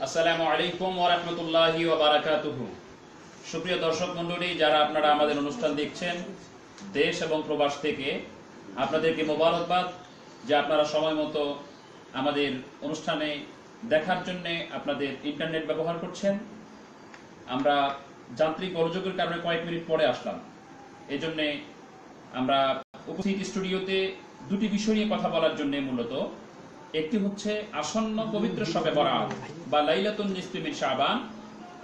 আসসালামু আলাইকুম ওয়া রাহমাতুল্লাহি ওয়া বারাকাতুহু। সুপ্রিয় দর্শক মণ্ডলী, যারা আপনারা আমাদের অনুষ্ঠান দেখছেন দেশ এবং প্রবাস থেকে, আপনাদেরকে মোবারকবাদ যে আপনারা সময় মতো আমাদের অনুষ্ঠানে দেখার জন্য আপনাদের ইন্টারনেট ব্যবহার করছেন। আমরা যান্ত্রিক গোলযোগের কারণে কয়েক মিনিট পরে আসলাম। এই জন্যে আমরা উপস্থিত স্টুডিওতে দুটি বিষয় নিয়ে কথা বলার জন্য, মূলত একটি হচ্ছে আসন্ন পবিত্র শবে বরাত বা লাইলাতুন নিসফি মিন শাবান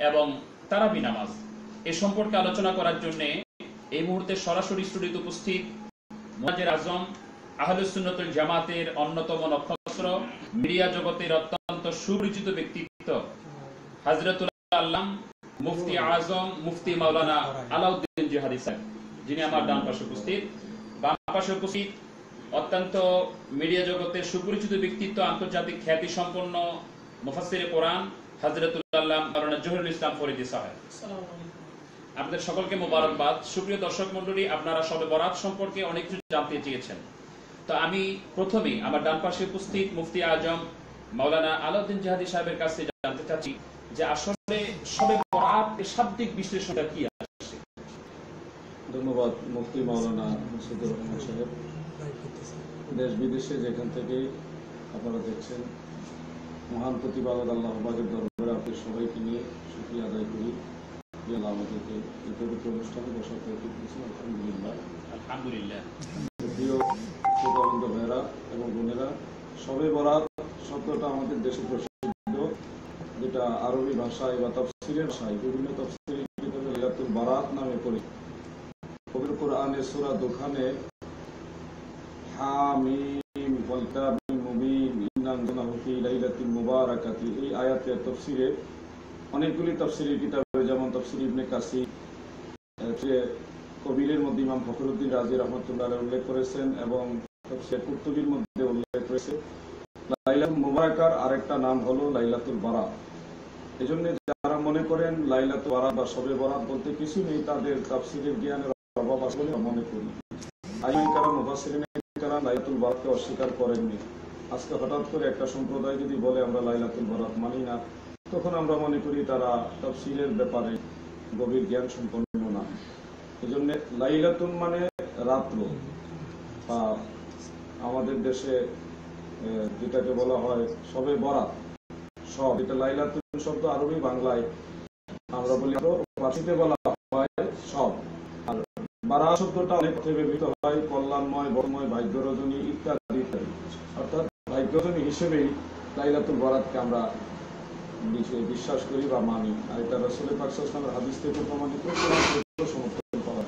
এবং তারাবি নামাজ, এ সম্পর্কে আলোচনা করার জন্য এই মুহূর্তে সরাসরি স্টুডিওতে উপস্থিত মুয়াজ্জির আজম, আহলুস সুন্নাতুল জামাতের অন্যতম নক্ষত্র, মিডিয়া জগতের অত্যন্ত সুপরিচিত ব্যক্তিত্ব হযরতুল আল্লাম মুফতি আজম মুফতি মাওলানা আলাউদ্দিন জিহাদি সাহেব, যিনি আমার ডান পাশে উপস্থিত। বাম পাশে উপস্থিত অত্যন্ত মিডিয়া জগতের সুপরিচিত ব্যক্তিত্ব, আন্তর্জাতিক খ্যাতি সম্পন্ন মুফাসসিরে কোরআন হযরতুল আল্লাম মাওলানা জহিরুল ইসলাম ফরিদী সাহেব। আপনাদের সকলকে মোবারকবাদ। সুপ্রিয় দর্শক মণ্ডলী, আপনারা শবে বরাত সম্পর্কে অনেক কিছু জানতে চেয়েছেন। তো আমি প্রথমেই আমার ডান পাশে উপস্থিত মুফতি আজম মাওলানা আলাউদ্দিন জিহাদি সাহেবের কাছে জানতে চাচ্ছি যে আসলে শবে বরাত এর শাব্দিক বিশ্লেষণটা কি আছে। ধন্যবাদ মুফতি মাওলানা মুসিদুর রহমান সাহেব। দেশ বিদেশে যেখান থেকে আপনারা দেখছেন, মহান প্রতিপালক আল্লাহ পাকের দরবারে আপনাদের সবাইকে নিয়ে শুকরিয়া আদায় করি যে আল্লাহ আমাদেরকে এই পবিত্র অনুষ্ঠানে বসার তৌফিক দিয়েছেন। আলহামদুলিল্লাহ আলহামদুলিল্লাহ। প্রিয় শ্রোতাবৃন্দ ভাইয়েরা এবং বোনেরা, শবে বরাত শব্দটা আমাদের দেশে প্রসিদ্ধ, যেটা আরবি ভাষায় বা তাফসীরের ভাষায় বিভিন্ন তাফসীরে লাইলাতুল বারাত নামে পরিচিত। পবিত্র কোরআনে সূরা দুখানে হামিম ওয়াল কিতাবিল মুবিন ইন্না আনজালনাহু ফি লাইলাতিন মুবারাকাতি, এই আয়াতের তাফসীরে অনেকগুলি তাফসীরের কিতাবে, যেমন তাফসীর ইবনে কাসির, কবিরের মধ্যে ইমাম ফখরুদ্দিন রাজি রহমাতুল্লাহ আলাইহি উল্লেখ করেছেন, এবং তাফসীর কুরতুবীর মধ্যে উল্লেখ করেছে লাইলাতুল মুবারাকার আরেকটা নাম হলো লাইলাতুল বারাত। এজন্য যারা মনে করেন লাইলাতুল বারাত বা শবে বরাত বলতে কিছু নেই, তাদের তাফসীরের জ্ঞানের অভাব আছে বলে মনে করি। আইমাইকারাম মুফাসসিরিন কারাম লাইলাতুল বারাতকে অস্বীকার করেননি। আজকে হঠাৎ করে একটা সম্প্রদায় যদি বলে আমরা লাইলাতুল বারাত মানি না, তখন আমরা মনে করি তারা তাফসীরের ব্যাপারে গভীর জ্ঞান সম্পন্ন না। এজন্য লাইলাতুন মানে রাত্র, বা আমাদের দেশে যেটাকে বলা হয় শবে বরাত, সব এটা লাইলাতুন শব্দ আরবি বাংলায় আমরা বলি, ফার্সিতে বলা হয় সব। আর বারাত শব্দটা অনেক অর্থে ব্যবহৃত হয়, কল্যাণময়, বরময়, ভাগ্য রজনী ইত্যাদি ইত্যাদি। অর্থাৎ ভাগ্য রজনী হিসেবেই লাইলাতুল বারাতকে আমরা বিশ্বাস করি বা মানি। আর এটা রাসূল পাক সাল্লাল্লাহু আলাইহি ওয়াসাল্লামের হাদিস থেকে প্রমাণিত, সমর্থন করা।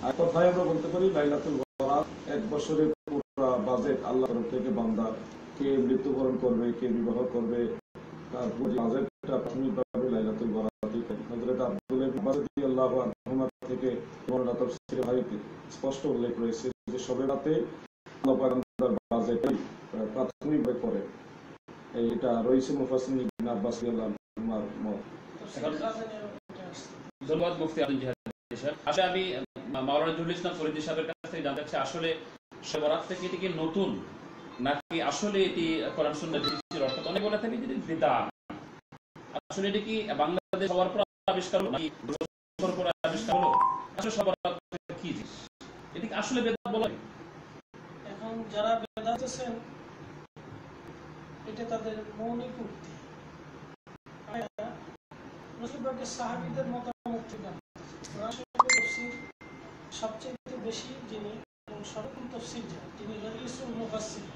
আর কথায় আমরা বলতে পারি লাইলাতুল বারাত এক বছরের পুরো বাজেট আল্লাহর তরফ থেকে বান্দা কে মৃত্যুবরণ করবে, কে বিবাহ করবে, তার পুরো বাজেটটা প্রাথমিকভাবে লাইলাতুল বারাতই। হযরত আব্দুল্লাহ ইবনে আব্বাস রাদিয়াল্লাহু আনহুমা থেকে বর্ণনা তাফসীরে ভারীতে স্পষ্ট উল্লেখ রয়েছে যে শবে রাতে আল্লাহ পাক তার বাজেট প্রাথমিকভাবে করে। এইটা রয়েছে মুফাসসিরিন ইবনে আব্বাস রাদিয়াল্লাহু আনহুমার মত। ধন্যবাদ মুফতি আব্দুল জিহাদি সাহেব। আসলে আমি মাওলানা জহুরুল ইসলাম ফরিদী সাহেবের কাছ থেকে জানতে চাচ্ছি, আসলে শবে বরাত থেকে এটি কি নতুন, নাকি আসলে এটি কোরআন সুন্নাহ ভিত্তিক? অর্থাৎ অনেক বলে থাকে যে বিদআত, আসলে এটি কি বাংলাদেশ হওয়ার পর আবিষ্কার হলো নাকি বছর পর আবিষ্কার হলো? আসলে শবে বরাত কি জিনিস, এটি কি আসলে বিদআত বলা হয়? এখন যারা বিদআত আছেন, এটা তাদের মৌলিক উক্তি। রাসূল পাকের সাহাবীদের মতামত থেকে তাফসীর সবচেয়ে বেশি যিনি এবং সর্বোত্তম তাফসীর যিনি রাইসুল মুফাসসির,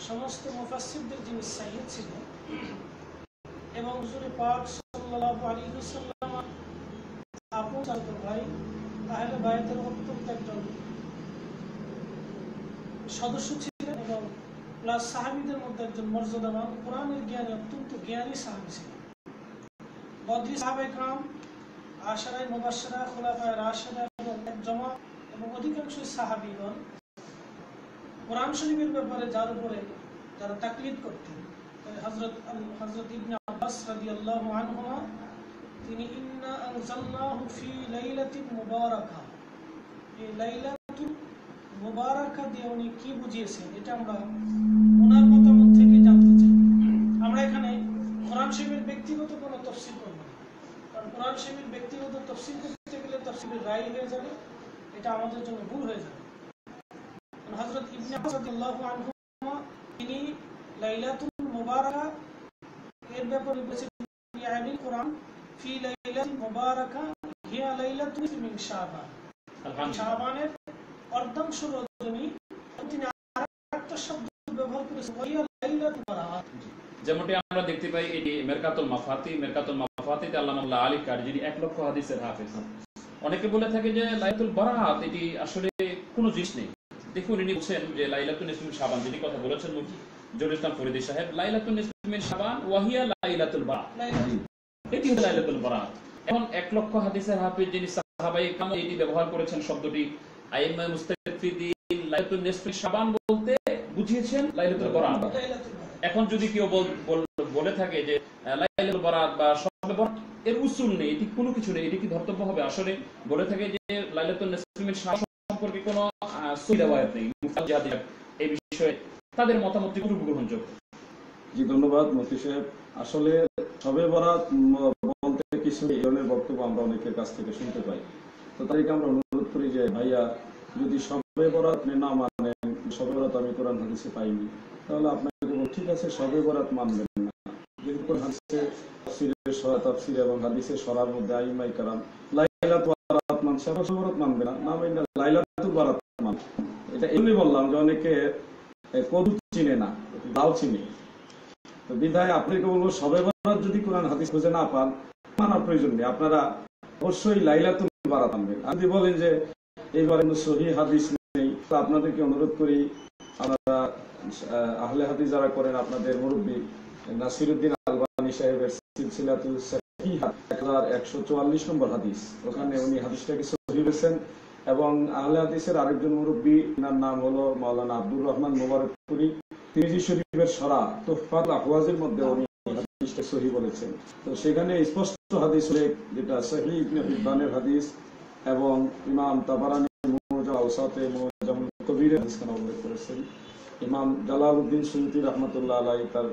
সমস্ত মুফাসসিরদের যিনি সাইয়্যিদ ছিলেন, এবং হুজুর পাক সাল্লাল্লাহু আলাইহি ওয়াসাল্লাম আপন চাচা ভাই আহলে বায়তের অত্যন্ত একজন সদস্য ছিলেন, এবং প্লাস সাহাবীদের মধ্যে একজন মর্যাদাবান, কোরআনের জ্ঞানে অত্যন্ত জ্ঞানী সাহাবী ছিলেন। বদরি সাহাবায়ে کرام, আশারায়ে মুবাশশিরা, খুলাফায়ে রাশিদা এবং এক জামাত এবং অধিকাংশ সাহাবীগণ কোরআন শরীফের ব্যাপারে যার উপরে যারা তাকলিদ করতেন, হযরত ইবনে আব্বাস রাদিয়াল্লাহু আনহুমা তিনি ইন্না আনজালনাহু ফি লাইলাতিন মুবারাকা, এই লাইলাতুল মুবারাকা দিয়ে উনি কি বুঝিয়েছেন এটা আমরা ওনার মতামত থেকে জানতে চাই। আমরা এখানে কোরআন শরীফের ব্যক্তিগত কোনো তাফসীর করব না, কারণ কোরআন শরীফের ব্যক্তিগত তাফসীর করতে গেলে তাফসীরের রায় হয়ে যাবে, এটা আমাদের জন্য ভুল হয়ে যাবে। হযরত ইবনে আব্বাস রাদিয়াল্লাহু আনহু তিনি লাইলাতুল মুবারাকা এর ব্যাপারে বলেছেন, ইয়ানিল কোরআন ফি লাইলাতুল মুবারাকা হিয়া লাইলাতুল মিন শাবান, শাবানের অর্ধাংশ রজনী। তিনি আরেকটা শব্দ ব্যবহার করেছেন, হিয়া লাইলাতুল বারাআত। যেমনটি আমরা দেখতে পাই এটি মেরকাতুল মাফাতিতে আল্লামা আলী কারি, যিনি 1 লক্ষ হাদিসের হাফেজ। অনেকে বলে থাকে যে লাইলাতুল বারাআত এটি আসলে কোনো জিনিস নেই। দেখুন ইনি বলছেন যে লাইলাতুন নিসফি মিন শাবান, যিনি কথা বলেছেন জহুরুল ইসলাম ফরিদী সাহেব, লাইলাতুন নিসফি মিন শাবান ওয়া হিয়া লাইলাতুল বারাআত, এটি হলো লাইলাতুল বারাআত। এখন 1 লক্ষ হাদিসের হাফেজ যিনি সাহাবায়ে কেরাম এটি ব্যবহার করেছেন শব্দটি, আইম্মা মুস্তাফিদিন লাইলাতুন নিসফি শাবান বলতে বুঝিয়েছেন লাইলাতুল বারাআত। এখন যদি কেউ বলে থাকে যে লাইলাতুল বারাআত বা শবে বরাত এর উসুল নেই, এটি কোনো কিছু নেই, এটি কি ধর্তব্য হবে? আসলে বলে থাকে যে লাইলাতুন নিসফি মিন শাবান সম্পর্কে কোনো সহিহ রিওয়ায়াত নেই। মুফাজ্জাদ এই বিষয়ে তাদের মতামতটি খুব গ্রহণযোগ্য। জি ধন্যবাদ মুফতি সাহেব। আসলে শবে বরাত বলতে কিছু এই ধরনের বক্তব্য আমরা অনেকের কাছ থেকে শুনতে পাই। তো তাদেরকে আমরা অনুরোধ করি যে ভাইয়া, যদি শবে বরাত না মানেন, শবে বরাত আমি কোরআন হাদিসে পাইনি, তাহলে আপনাকে বলবো ঠিক আছে, শবে বরাত মানবেন না, কিন্তু কোরআন হাদিসে তাফসীর এবং হাদিসের সরার মধ্যে আইমাই কারাম লাইলাতুল বারাত মানছে, শবে বরাত মানবে না, না মানলে লাইলাতুল বারাত মানবে। এটা এমনি বললাম যে অনেকে কদু চিনে না, দাও চিনে। তো বিধায় আপনাকে বলবো, শবে বরাত যদি কোরআন হাদিস খুঁজে না পান, মানার প্রয়োজন নেই, আপনারা অবশ্যই লাইলাতুল বারাত আনবেন। আর যদি বলেন যে এইবার সহিহ হাদিস নেই, তো আপনাদেরকে অনুরোধ করি, আপনারা আহলে হাদিস যারা করেন, আপনাদের মুরব্বী নাসিরউদ্দিন আলবানী সাহেবের সিলসিলাতুল সহিহা 1144 নম্বর হাদিস, ওখানে উনি হাদিসটাকে সহিহ বলেছেন। এবং আহলে হাদিসের আরেকজন মুরব্বী, তার নাম হলো মাওলানা আব্দুর রহমান মুবারকপুরি, তিরমিজি শরীফের সরা তুহফাতুল আহওয়াজের মধ্যে উনি হাদিসটা সহিহ বলেছেন। তো সেখানে স্পষ্ট হাদিস উল্লেখ, যেটা সহিহ ইবনে হিব্বানের হাদিস এবং ইমাম তাবারানী মুজাম আওসাতে মুজামুল কবিরের হাদিসখানা উল্লেখ করেছেন। ইমাম জালালউদ্দিন সুয়ুতী রাহমাতুল্লাহ আলাইহি তার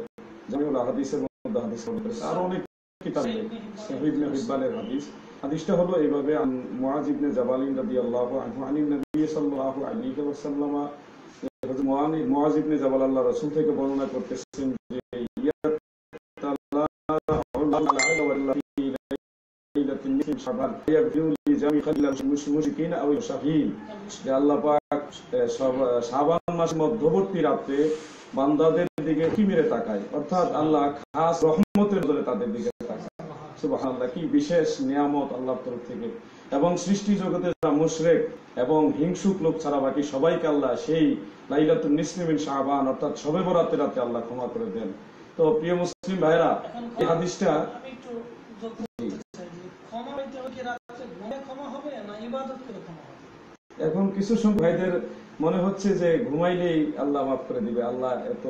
জামিউল হাদিসের মধ্যে হাদিস উল্লেখ করেছেন। আর অনেক কিতাবে সহিহ ইবনে হিব্বানের হাদিস। হাদিসটা হলো এইভাবে, মুআয ইবনে জাবালিন রাদিয়াল্লাহু আনহু আনিন নবী সাল্লাল্লাহু আলাইহি ওয়াসাল্লাম, মুআয ইবনে জাবাল আল্লাহর রাসূল থেকে বর্ণনা করতেছেন যে আল্লাহ পাক শাবান মাসের মধ্যবর্তী রাতে বান্দাদের দিকে কি মেরে তাকায়, অর্থাৎ আল্লাহ খাস রহমতের নজরে তাদের দিকে তাকায়। সুবহানাল্লাহ, কি বিশেষ নিয়ামত আল্লাহর তরফ থেকে। এবং সৃষ্টি জগতে যারা মুশরিক এবং হিংসুক লোক ছাড়া বাকি সবাইকে আল্লাহ সেই লাইলাতুন নিসফি মিন শাবান অর্থাৎ শবে বরাতের রাতে আল্লাহ ক্ষমা করে দেন। তো প্রিয় মুসলিম ভাইরা, এই হাদিসটা আমি একটু যোগ করতে চাই যে ক্ষমা হইতে কি রাতে ঘুমে ক্ষমা হবে না ইবাদত করে ক্ষমা হবে? এখন কিছু সংখ্যক ভাইদের মনে হচ্ছে যে ঘুমাইলেই আল্লাহ মাফ করে দিবে, আল্লাহ এত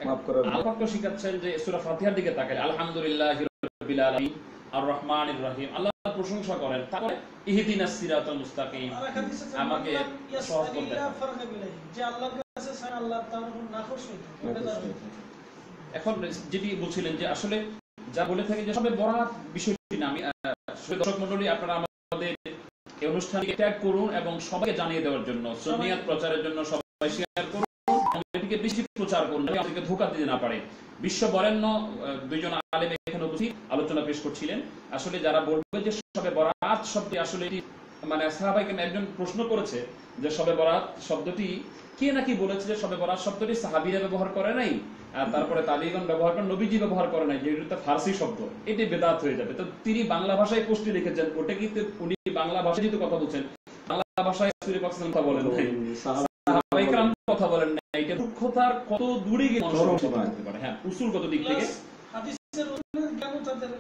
মাফ করার। আল্লাহ পাক শিখাচ্ছেন যে সূরা ফাতিহার দিকে তাকালে আলহামদুলিল্লাহি রাব্বিল আলামিন আর রহমানির রহিম, আল্লাহর প্রশংসা করেন, তারপরে ইহদিনাস সিরাতাল মুস্তাকিম, আমাকে সহজ করতে যে আল্লাহর কাছে ছাড়া আল্লাহ তার উপর নাখোশ হইতো। এখন যেটি বলছিলেন যে আসলে যা বলে থাকে যে সবে বরাত বিষয়টি না, আমি দর্শক মণ্ডলী আপনারা আমাদের এই অনুষ্ঠানকে ট্যাগ করুন এবং সবাইকে জানিয়ে দেওয়ার জন্য, সুন্নিয়াত প্রচারের জন্য সবাই শেয়ার করুন, এটিকে বেশি প্রচার করুন, আমাদেরকে ধোঁকা দিতে না পারে। বিশ্ব বরেণ্য দুইজন আলেম এখানে উপস্থিত আলোচনা পেশ করছিলেন। আসলে যারা বলবে যে সবে বরাত শব্দটি আসলে এটি মানে সাহাবায়ে কেরাম, একজন প্রশ্ন করেছে যে সবে বরাত শব্দটি কে নাকি বলেছে যে সবে বরাত শব্দটি সাহাবীরা ব্যবহার করে নাই, আর তারপরে তাবিঈগণ ব্যবহার করেন, নবীজি ব্যবহার করে নাই, যেটা ফারসি শব্দ, এটি বেদাত হয়ে যাবে। তো তিনি বাংলা ভাষায় পোস্টে লিখেছেন, ওটা কি উনি বাংলা ভাষায় যেহেতু কথা বলছেন, বাংলা ভাষায় রাসূল পাক সাল্লাল্লাহু আলাইহি ওয়াসাল্লাম কথা বলেন নাই, সাহাবায়ে কেরাম কথা বলেন নাই, এটা দুঃখতার কত দূরে গিয়ে মানুষ করতে পারে। হ্যাঁ, উসুলগত দিক থেকে হাদিসের উসুলের জ্ঞান তাদের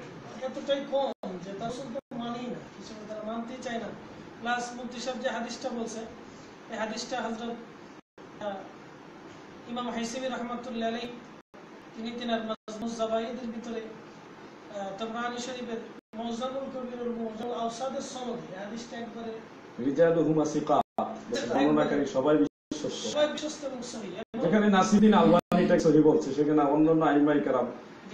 এতটাই কম যে তারা উসুল মানি না, কিছু তারা মানতে চায় না। প্লাস মুফতি সাহেব যে হাদিসটা বলছে, এই হাদিসটা হযরত ইমাম হাইসিমি রাহমাতুল্লাহ আলাইহি তিনি তিনার মাজমুজ জাবাইদের ভিতরে তাবরানী শরীফের মুজামুল কবির ও মুজামুল আওসাদের সনদে হাদিসটা একবারে রিজালুহুমা সিকা, বর্ণনাকারী সবাই বিশ্বস্ত। সবাই বিশ্বস্ত এবং সহিহ। যেখানে নাসিরুদ্দিন আলবানীটা সহিহ বলছে, সেখানে অন্যান্য আইমায়ে কেরাম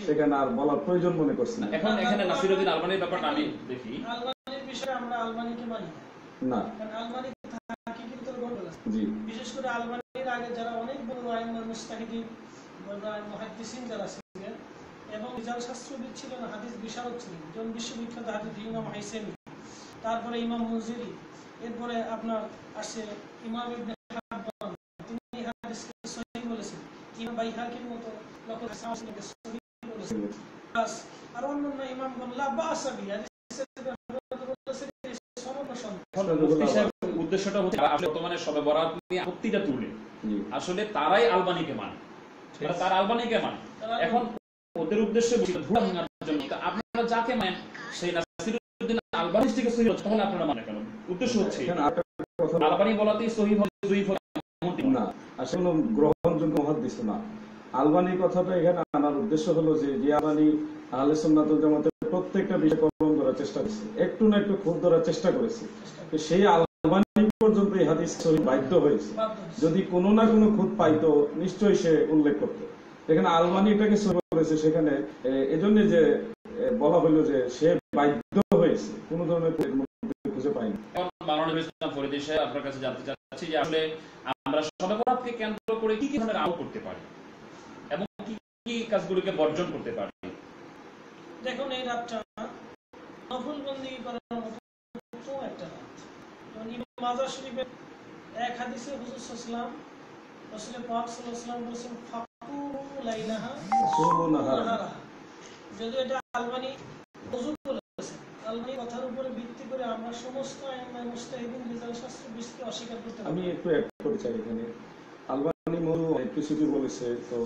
সেখানে আর বলার প্রয়োজন মনে করছে না। এখন এখানে নাসিরুদ্দিন আলবানীর ব্যাপারটা আমি দেখি, আলবানীর বিষয়ে আমরা আলবানীকে মানি না। কারণ আলবানী তাহকিক কিন্তু গড়ে বলেছে। জি, বিশেষ করে আলবানীর আগে যারা অনেক বড় আইমায়ে মুস্তাহিদিন বা মুহাদ্দিসিন যারা ছিলেন এবং রিজাল শাস্ত্রবিদ ছিলেন, হাদিস বিশারদ ছিলেন, যেমন বিশ্ববিখ্যাত হাদিস ইমাম হাইসেমি, তারপরে ইমাম মুনজিরি, এরপরে আপনার আসছে ইমাম ইবনে হিব্বান, তিনি হাদিসকে সহিহ বলেছেন। ইমাম বাইহাকির মতো লক্ষ হাদিসকে সহিহ বলেছেন। আর অন্যান্য ইমামগণ লা বাসাবি হাদিসের বলেছেন সনদ সনদ। উদ্দেশ্যটা হচ্ছে বর্তমানে সবে বরাত নিয়ে আপত্তিটা তুলে আসলে তারাই আলবানীকে মানে, তারা আলবানীকে মানে। এখন ওদের উদ্দেশ্যে ধুলা ভাঙার জন্য আপনারা যাকে মানেন সেই নাসিরুদ্দিন আলবানী থেকে সহিহ তাহলে আপনারা মানে কেন? উদ্দেশ্য হচ্ছে আলবানী বলাতেই সহিহ হবে, যঈফ হবে না, আসলে গ্রহণযোগ্য মুহাদ্দিস না। আলবানী কথাটা এখানে আনার উদ্দেশ্য হলো যে আলবানী আহলে সুন্নাত ওয়াল জামাতের প্রত্যেকটা বিষয় কলম ধরার চেষ্টা করেছে, একটু না একটু খুদ ধরার চেষ্টা করেছে। সেই আলবানী পর্যন্ত এই হাদিস সহিহ বাধ্য হয়েছে। যদি কোনো না কোনো খুদ পাইতো নিশ্চয়ই সে উল্লেখ করতো। এখানে আলবানী এটাকে সহিহ করেছে, সেখানে এজন্য যে বলা হলো যে সে বাধ্য হয়েছে, কোনো ধরনের খুঁজে পাইনি। ফরিদী সাহেব, আপনার কাছে জানতে চাচ্ছি যে আসলে আমরা শবে বরাতকে কেন্দ্র করে কি কি ধরনের আমল করতে পারি এবং কি কি কাজগুলোকে বর্জন করতে পারি? দেখুন, এই রাতটা নফল বন্দেগী করার মতো একটা রাত। যেমন ইমাম মাজাহ শরীফের এক হাদিসে হুজুর সাল্লাল্লাহু আলাইহি ওয়াসাল্লাম, রাসূল পাক সাল্লাল্লাহু আলাইহি ওয়াসাল্লাম বলেছেন ফাকুমু লাইলাহা সুমু নাহারা। যদি এটা আলবানী হুজুর বলেছেন, আলবানী কথার উপরে ভিত্তি করে আমরা সমস্ত আইমায়ে মুস্তাহিদিন রিজাল শাস্ত্র বিষয়কে অস্বীকার করতে পারি। আমি একটু অ্যাড করতে চাই এখানে। আলবানী মরু কিছু বলেছে, তো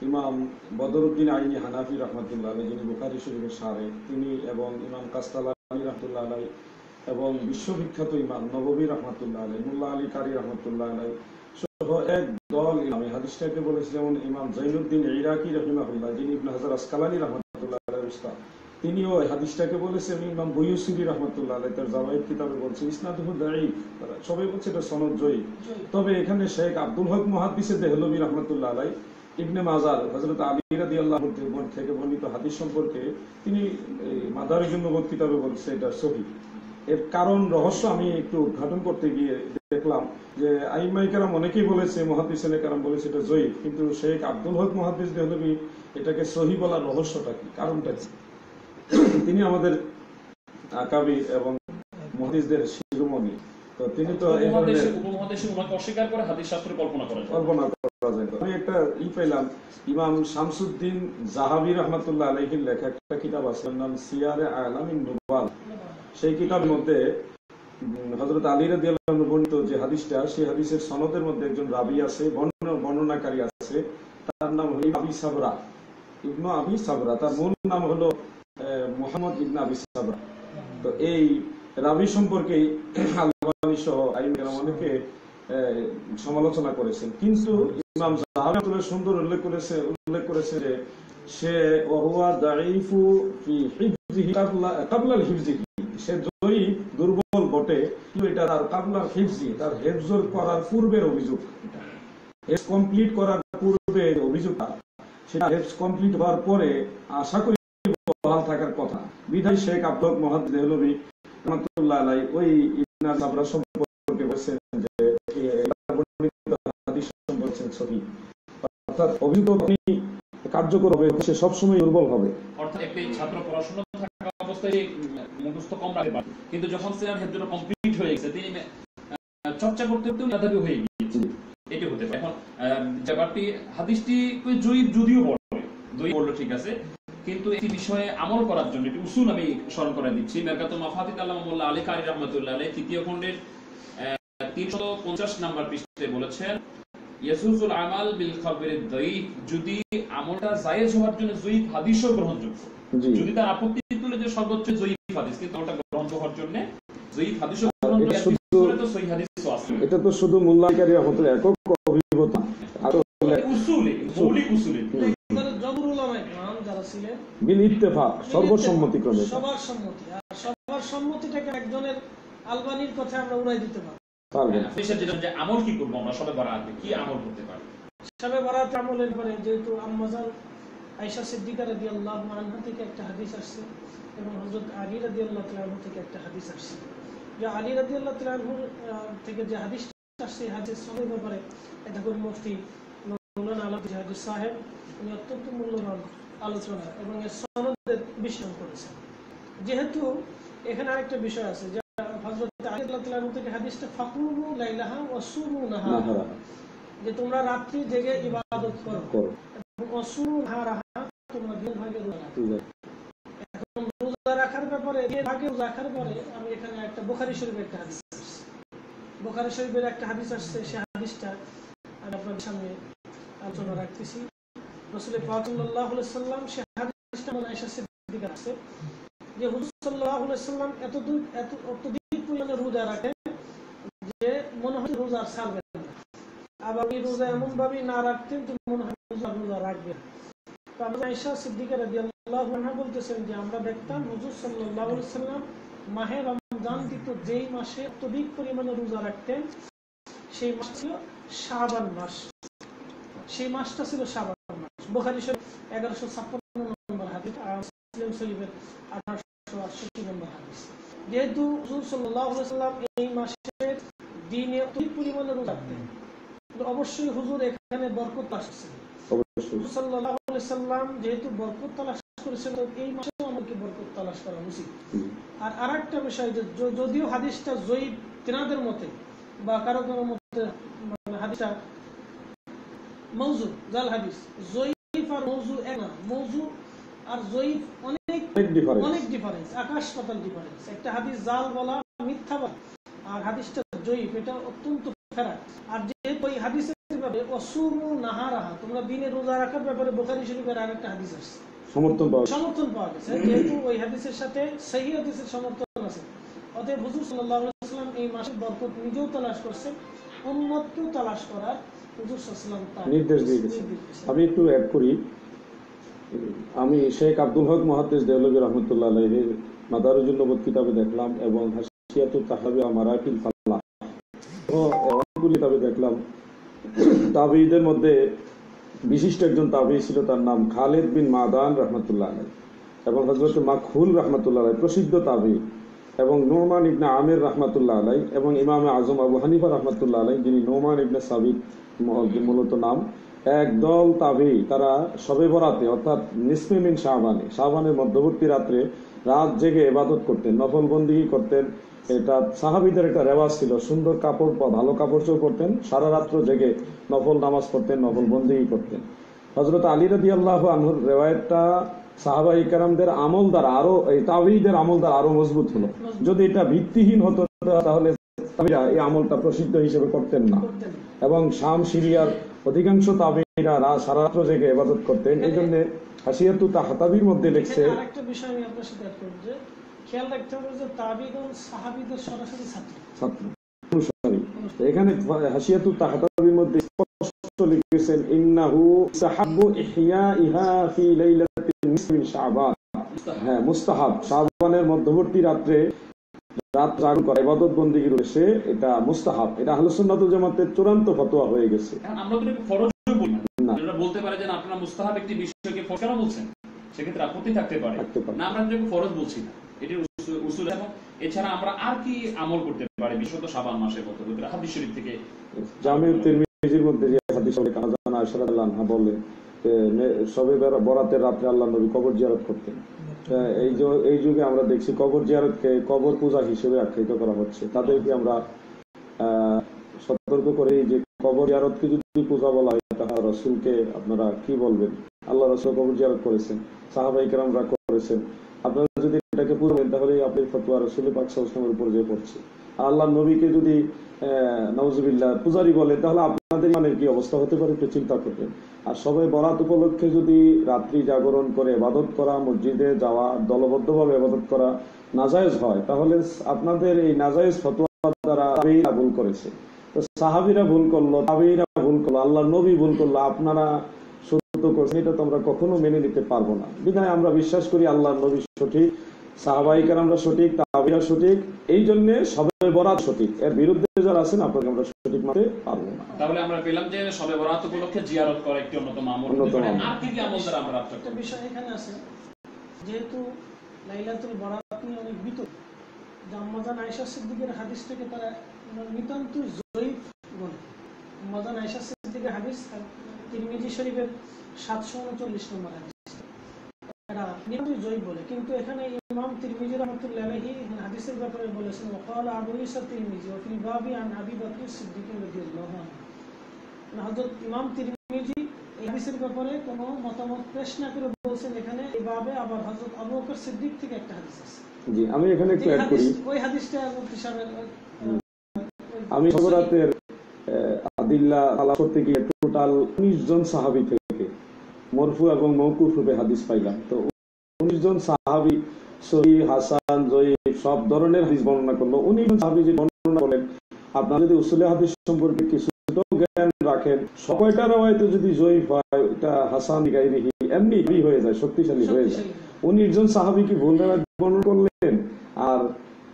ইমাম বদরউদ্দিন আইনি হানাফি রাহমাতুল্লাহ আলাইহি, যিনি বুখারী শরীফের শারহ, তিনি এবং ইমাম কাস্তালানি রাহমাতুল্লাহ আলাইহি এবং বিশ্ববিখ্যাত ইমাম নববী রাহমাতুল্লাহ আলাইহি, মুল্লা আলী কারি রাহমাতুল্লাহ আলাইহি সহ এক দল ইমাম হাদিসটাকে বলেছে। যেমন ইমাম জাইনুদ্দিন ইরাকি রাহিমাহুল্লাহ, যিনি ইবনে হাজার আসকালানি রাহমাতুল্লাহ আলাইহির উস্তাদ, তিনিও হাদিসটাকে বলেছেন। ইমাম বুয়ুসিরি রাহমাতুল্লাহ আলাইহি তার জাওয়াইদ কিতাবে বলছেন ইসনাদুহু দাঈফ, সবাই বলছে এটা সনদ জয়ীফ। তবে এখানে শেখ আব্দুল হক মুহাদ্দিসে দেহলভী রাহমাতুল্লাহ আলাইহি ইবনে মাজার হযরত আলী রাদিয়াল্লাহু আনহু থেকে বর্ণিত হাদিস সম্পর্কে তিনি মাদারিজুন নবুওয়াত কিতাবে বলছে এটা সহিহ। এর কারণ রহস্য আমি একটু উদ্ঘাটন করতে গিয়ে দেখলাম যে আইমায়ে কেরাম অনেকেই বলেছে, মুহাদ্দিসিনে কেরাম বলেছে এটা জয়ীফ, কিন্তু শেখ আব্দুল হক মুহাদ্দিস দেহলভী এটাকে সহিহ বলার রহস্যটা কি, কারণটা কি? তিনি আমাদের আকাবির এবং মুহাদ্দিসদের শিরোমণি, তো তিনি তো এই ধরনের উপমহাদেশে উনাকে অস্বীকার করে হাদিস শাস্ত্র কল্পনা করা যায়। আমি একটা পাইলাম, ইমাম শামসুদ্দিন জাহাবী রাহমাতুল্লাহ আলাইহির লেখা একটা কিতাব আছে, নাম সিয়ারে আলামিন নুবাল। সেই কিতাবের মধ্যে হযরত আলী রাদিয়াল্লাহু আনহু বর্ণিত যে হাদিসটা, সেই হাদিসের সনদের মধ্যে একজন রাবী আছে, বর্ণনাকারী আছে, তার নাম হলো আবি সাবরা, ইবনে আবি সাবরা। তার মূল নাম হলো মুহাম্মদ ইবনে আবি সাবরা। তো এই রাবী সম্পর্কে আলবানী সহ আইমায়ে কেরাম অনেকে সমালোচনা করেছেন, কিন্তু ইমাম যাহাবী সুন্দর উল্লেখ করেছে যে সে ওহুয়া দাঈফু ফি হিফজিহি ক্বাবলা হিফজিহি, সে জয়ীফ দুর্বল বটে, কিন্তু এটা তার ক্বাবলা হিফজি, তার হিফজ করার পূর্বের অভিযোগ। হিফজ কমপ্লিট করার পূর্বে অভিযোগটা, সেটা হিফজ কমপ্লিট হওয়ার পরে আশা করি বহাল থাকার কথা। বিধায় শেখ আব্দুল মুহাদ্দিস দেহলভী রাহমাতুল্লাহ আলাইহি ওই ইবনে সাবরা সম্পর্কে বলেছেন যে হাদিস সম্পর্কে সহিহ, অর্থাৎ অভিযোগ কার্যকর হবে, সে সবসময় দুর্বল হবে। অর্থাৎ একটি ছাত্র পড়াশোনা থাকা অবস্থায় মুখস্থ কম রাখতে পারে, কিন্তু যখন সিনার হেফজটা কমপ্লিট হয়ে গেছে তিনি চর্চা করতে করতে মেধাবী হয়ে গিয়েছে, এটি হতে পারে। এখন ব্যাপারটি হাদিসটি জয়ীফ যদিও বললো ঠিক আছে, কিন্তু এই বিষয়ে আমল করার জন্য একটি উসুল আমি স্মরণ করে দিচ্ছি। মেরকাতুল মাফাতিত আল্লামা মোল্লা আলী কারি রাহমাতুল্লাহ আলাইহি তৃতীয় খণ্ডের 350 নম্বর পৃষ্ঠায় বলেছেন, ইয়াসুজুল আমাল বিল খাবরি দাঈফ, যদি আমলটা জায়েজ হওয়ার জন্য জয়ীফ হাদিসও গ্রহণযোগ্য, যদি তার আপত্তি তুলে যে সর্বোচ্চ জয়ীফ হাদিস, কিন্তু ওটা গ্রহণ হওয়ার জন্য জয়ীফ হাদিসও গ্রহণ করে, তো সহিহ হাদিসও আছে। এটা তো শুধু মোল্লা আলী কারি রাহমাতুল্লাহ একক অভিমত, আর উসুলে মৌলিক উসুলে জবর উলামায়ে কেরাম যারা ছিলেন বিল ইত্তেফাক, সর্বসম্মতিক্রমে, সবার সম্মতি। আর সবার সম্মতিটাকে একজনের আলবানির কথা আমরা উড়াই দিতে পারি। যে আমল কি করবো আমরা সবে বরাতে কি আমল করতে পারি? সবে বরাত আমলের পরে যেহেতু আম্মাজান আয়েশা সিদ্দিকা রাদিয়াল্লাহু আনহা থেকে একটা হাদিস আসছে এবং হযরত আলী রাদিয়াল্লাহু তাআলা আনহু থেকে একটা হাদিস আসছে, যে আলী রাদিয়াল্লাহু তাআলা আনহু থেকে যে হাদিসটা আসছে এই হাদিস সবের ব্যাপারে এটা করে মুফতি মাওলানা আলাউদ্দিন জাহাদি সাহেব উনি অত্যন্ত মূল্যবান আলোচনা এবং এর সনদের বিশ্লেষণ করেছেন। যেহেতু এখানে আরেকটা বিষয় আছে যে হযরত আলী রাদিয়াল্লাহু তাআলা আনহু থেকে হাদিসটা ফাকুমু লাইলাহা ওয়া সুমু নাহারা, যে তোমরা রাত্রি জেগে ইবাদত করো এবং অসুরু নাহারাহা তোমরা দিন ভাগে রোজা রাখো। এখন রোজা রাখার ব্যাপারে দিন ভাগে রোজা রাখার পরে আমি এখানে একটা বুখারী শরীফের একটা হাদিস আসছে, বুখারী শরীফের একটা হাদিস আসছে, সেই হাদিসটা আমি আপনাদের সামনে আলোচনা রাখতেছি। রাসূল পাক সাল্লাল্লাহু আলাইহি সাল্লাম সেই হাদিসটা মানে আয়েশা সিদ্দিকা আছে যে হুজুর সাল্লাল্লাহু আলাইহি সাল্লাম অত্যধিক পরিমাণে রোজা রাখেন যে মনে হয় রোজা আর ছাড়বেন না, আবার এই রোজা এমন ভাবে না রাখতেন তো মনে হয় রোজা রাখবেন। তো আমরা আয়েশা সিদ্দিকা রাদিয়াল্লাহু আনহা বলতেছেন যে আমরা দেখতাম হুজুর সাল্লাল্লাহু আলাইহি সাল্লাম মাহে রমজান দিত যেই মাসে অত্যধিক পরিমাণে রোজা রাখতেন সেই মাস ছিল শাবান মাস, সেই মাসটা ছিল শাবান মাস। বুখারী শরীফ 1156 নম্বর হাদিস আর মুসলিম শরীফের 1868 নম্বর হাদিস। যেহেতু হুজুর সাল্লাল্লাহু আলাইহি সাল্লাম এই মাসের দিনে অত্যধিক পরিমাণে রোজা রাখতেন, অবশ্যই হুজুর এখানে বরকত তালাশ করেছেন। হুজুর সাল্লাল্লাহু আলাইহি সাল্লাম যেহেতু বরকত তালাশ করেছেন তো এই মাসেও আমাদেরকে বরকত তালাশ করা উচিত। আর আরেকটা বিষয় যে যদিও হাদিসটা জয়ীফ তিনাদের মতে বা কারো কারো মতে মানে হাদিসটা মাউযু জাল হাদিস, জয়ীফ আর মাউযু এক না, মাউযু আর জয়ীফ অনেক ডিফারেন্স, আকাশ পাতাল ডিফারেন্স। একটা হাদিস জাল বলা মিথ্যা বলা আর হাদিসটা জয়ীফ এটা অত্যন্ত ফেরাক। আর যেহেতু ওই হাদিসের ব্যাপারে অসুমু নাহারাহা তোমরা দিনে রোজা রাখার ব্যাপারে বুখারী শরীফের আরেকটা হাদিস আছে, সমর্থন পাওয়া গেছে, যেহেতু ওই হাদিসের সাথে সহিহ হাদিসের সমর্থন আছে। অতএব হুজুর সাল্লাল্লাহু আলাইহি ওয়াসাল্লাম এই মাসের বরকত নিজেও তালাশ করছেন, উম্মতকেও তালাশ করার হুজুর সাল্লাল্লাহু আলাইহি ওয়াসাল্লাম নির্দেশ দিয়েছেন। আমি একটু অ্যাড করি, আমি শেখ আব্দুল হক মুহাদ্দিস দেওলভী রাহমাতুল্লাহ আলাইহির মাদারুজুন নবুওয়াত কিতাবে দেখলাম এবং হাসিয়াতুত তাহাবী ওয়া মারাকিল ফালাহ অনেকগুলি কিতাবে দেখলাম তাবেঈদের মধ্যে বিশিষ্ট একজন তাবেঈ ছিল, তার নাম খালিদ বিন মাদান রাহমাতুল্লাহ আলাইহি এবং হযরত মাকহুল রাহমাতুল্লাহ আলাইহি প্রসিদ্ধ তাবেঈ এবং নোমান ইবনে আমির রাহমাতুল্লাহ আলাইহি এবং ইমামে আজম আবু হানিফা রাহমাতুল্লাহ আলাইহি যিনি নোমান ইবনে সাবিত মূলত নাম, একদল তাবেঈ তারা শবে বরাতে অর্থাৎ নিসফে মিন শাবানের মধ্যবর্তী রাত্রে রাত জেগে ইবাদত করতেন, নফল বন্দেগী করতেন। এটা সাহাবীদের একটা রেওয়াজ ছিল, সুন্দর কাপড় ভালো কাপড় চোপড় পরতেন, সারা রাত্র জেগে নফল নামাজ পড়তেন, নফল বন্দেগী করতেন। হযরত আলী রাদিয়াল্লাহু আনহুর রিওয়ায়াতটা সাহাবায়ে কেরামদের আমল দ্বারা আরো এই তাবেঈদের আমল দ্বারা আরো মজবুত হলো। যদি এটা ভিত্তিহীন হতো তাহলে তাবেঈরা এই আমলটা প্রসিদ্ধ হিসেবে করতেন না এবং শাম সিরিয়ার অধিকাংশ তাবেঈরা সারা রাত্র জেগে ইবাদত করতেন। এই জন্য হাসিয়াতু তাহতাবির মধ্যে লিখছে আরেকটা বিষয় আমি আপনার সাথে অ্যাড করব যে খেয়াল রাখতে হবে যে তাবেঈগণ সাহাবীদের সরাসরি ছাত্র অনুসারী। এখানে হাসিয়াতু তাহতাবির মধ্যে স্পষ্ট লিখেছেন ইন্নাহু সাহাবু ইহয়াইহা ফি লাইলাতিন নিসফি মিন শাবান, হ্যাঁ মুস্তাহাব, শাবানের মধ্যবর্তী রাত্রে রাত জাগরণ করা ইবাদত বন্দেগীর উদ্দেশ্যে এটা মুস্তাহাব। এটা আহলুস সুন্নাহ ওয়াল জামাতের চূড়ান্ত ফতোয়া হয়ে গেছে। আমরা তো ফরজ বলি না, আমরা বলতে পারি যে আপনারা মুস্তাহাব একটি বিষয়কে ফরজ কেন বলছেন, সেক্ষেত্রে আপত্তি থাকতে পারে না, আমরা কিন্তু ফরজ বলছি না, এটি উসুল। এবং এছাড়া আমরা আর কি আমল করতে পারি বিশেষত শাবান মাসের মধ্যে হাদিস শরীফ থেকে জামিউত তিরমিজির মধ্যে যে হাদিস আছে কানাজানা আয়েশা রাদিয়াল্লাহু আনহা বলেন শবে বরাতের রাতে আল্লাহর নবী কবর জিয়ারত করতেন। এই যুগে আমরা দেখছি কবর জিয়ারতকে কবর পূজা হিসেবে আখ্যায়িত করা হচ্ছে। তাদেরকে আমরা সতর্ক করি যে কবর জিয়ারতকে যদি পূজা বলা হয় তাহলে রাসূলকে আপনারা কি বলবেন? আল্লাহ রাসূল কবর জিয়ারত করেছেন, সাহাবায়ে কেরামরা করেছেন, আপনারা যদি এটাকে পূজা করেন তাহলে আপনি ফতোয়া রাসূল পাক সাল্লাল্লাহু আলাইহি ওয়াসাল্লামের উপর যে পড়ছে। আর আল্লাহর নবীকে যদি নাউজুবিল্লাহ পূজারি বলে তাহলে আপনাদের ইমানের কি অবস্থা হতে পারে একটু চিন্তা করবেন। আর সবাই বরাত উপলক্ষে যদি রাত্রি জাগরণ করে ইবাদত করা, মসজিদে যাওয়া, দলবদ্ধভাবে ইবাদত করা নাজায়েজ হয় তাহলে আপনাদের এই নাজায়েজ ফতোয়া দ্বারা তাবেঈরা ভুল করেছে। তো সাহাবীরা ভুল করলো, তাবেঈরা ভুল করলো, আল্লাহর নবী ভুল করলো, আপনারা শুদ্ধ করছেন, এটা তো আমরা কখনো মেনে নিতে পারবো না। বিধায় আমরা বিশ্বাস করি আল্লাহর নবী সঠিক সাহাবাই কেরামরা সঠিক, তাবিরা সঠিক, এই জন্য শবে বরাত সঠিক। এর বিরুদ্ধে যারা আছেন আপনাকে আমরা সঠিক মানতে পারবো না। তাহলে আমরা পেলাম যে শবে বরাত উপলক্ষে জিয়ারত করা একটি অন্যতম আমল। আর কি কি আমল দ্বারা আমরা রাখতে একটা বিষয় এখানে আছে, যেহেতু লাইলাতুল বরাত নিয়ে অনেক বিতর্ক, আম্মাজান আয়েশা সিদ্দিকের হাদিস থেকে তারা নিতান্ত জয়ীফ বলে। আম্মাজান আয়েশা সিদ্দিকের হাদিস তিরমিজি শরীফের 739 নম্বর হাদিস, এটা নিতান্ত জয়ীফ বলে। কিন্তু এখানে ইমাম তিরমিজি রাহমাতুল্লাহি আলাইহি হাদিসের ব্যাপারে বলেছেন, ওয়াকালা আবু ঈসা তিরমিজি ওয়া ফিল বাবি আন আবি বকর সিদ্দিক রাদিয়াল্লাহু আনহু। হযরত ইমাম তিরমিজি এই হাদিসের ব্যাপারে কোনো মতামত পেশ না করে বলছেন এখানে এই বাবে আবার হযরত আবু বকর সিদ্দিক থেকে একটা হাদিস আছে। জি, আমি এখানে একটু অ্যাড করি। ওই হাদিসটা মুফতি সাহেব আমি শবে আদিল্লা তালাশ করতে গিয়ে টোটাল 19 জন সাহাবী থেকে মরফু এবং মওকুফ রূপে হাদিস পাইলাম। তো 19 জন সাহাবী সহিহ, হাসান, জয়ীফ সব ধরনের হাদিস বর্ণনা করলো। 19 জন সাহাবী যে বর্ণনা করলেন, আপনারা যদি উসুলে হাদিস সম্পর্কে কিছু জ্ঞান রাখেন, সবকয়টা রওয়ায়াতে যদি জয়ীফ হয়, এটা হাসান গায়রিহি এমনি হয়ে যায়, শক্তিশালী হয়ে যায়। 19 জন সাহাবী কি ভুল বর্ণনা করলেন? আর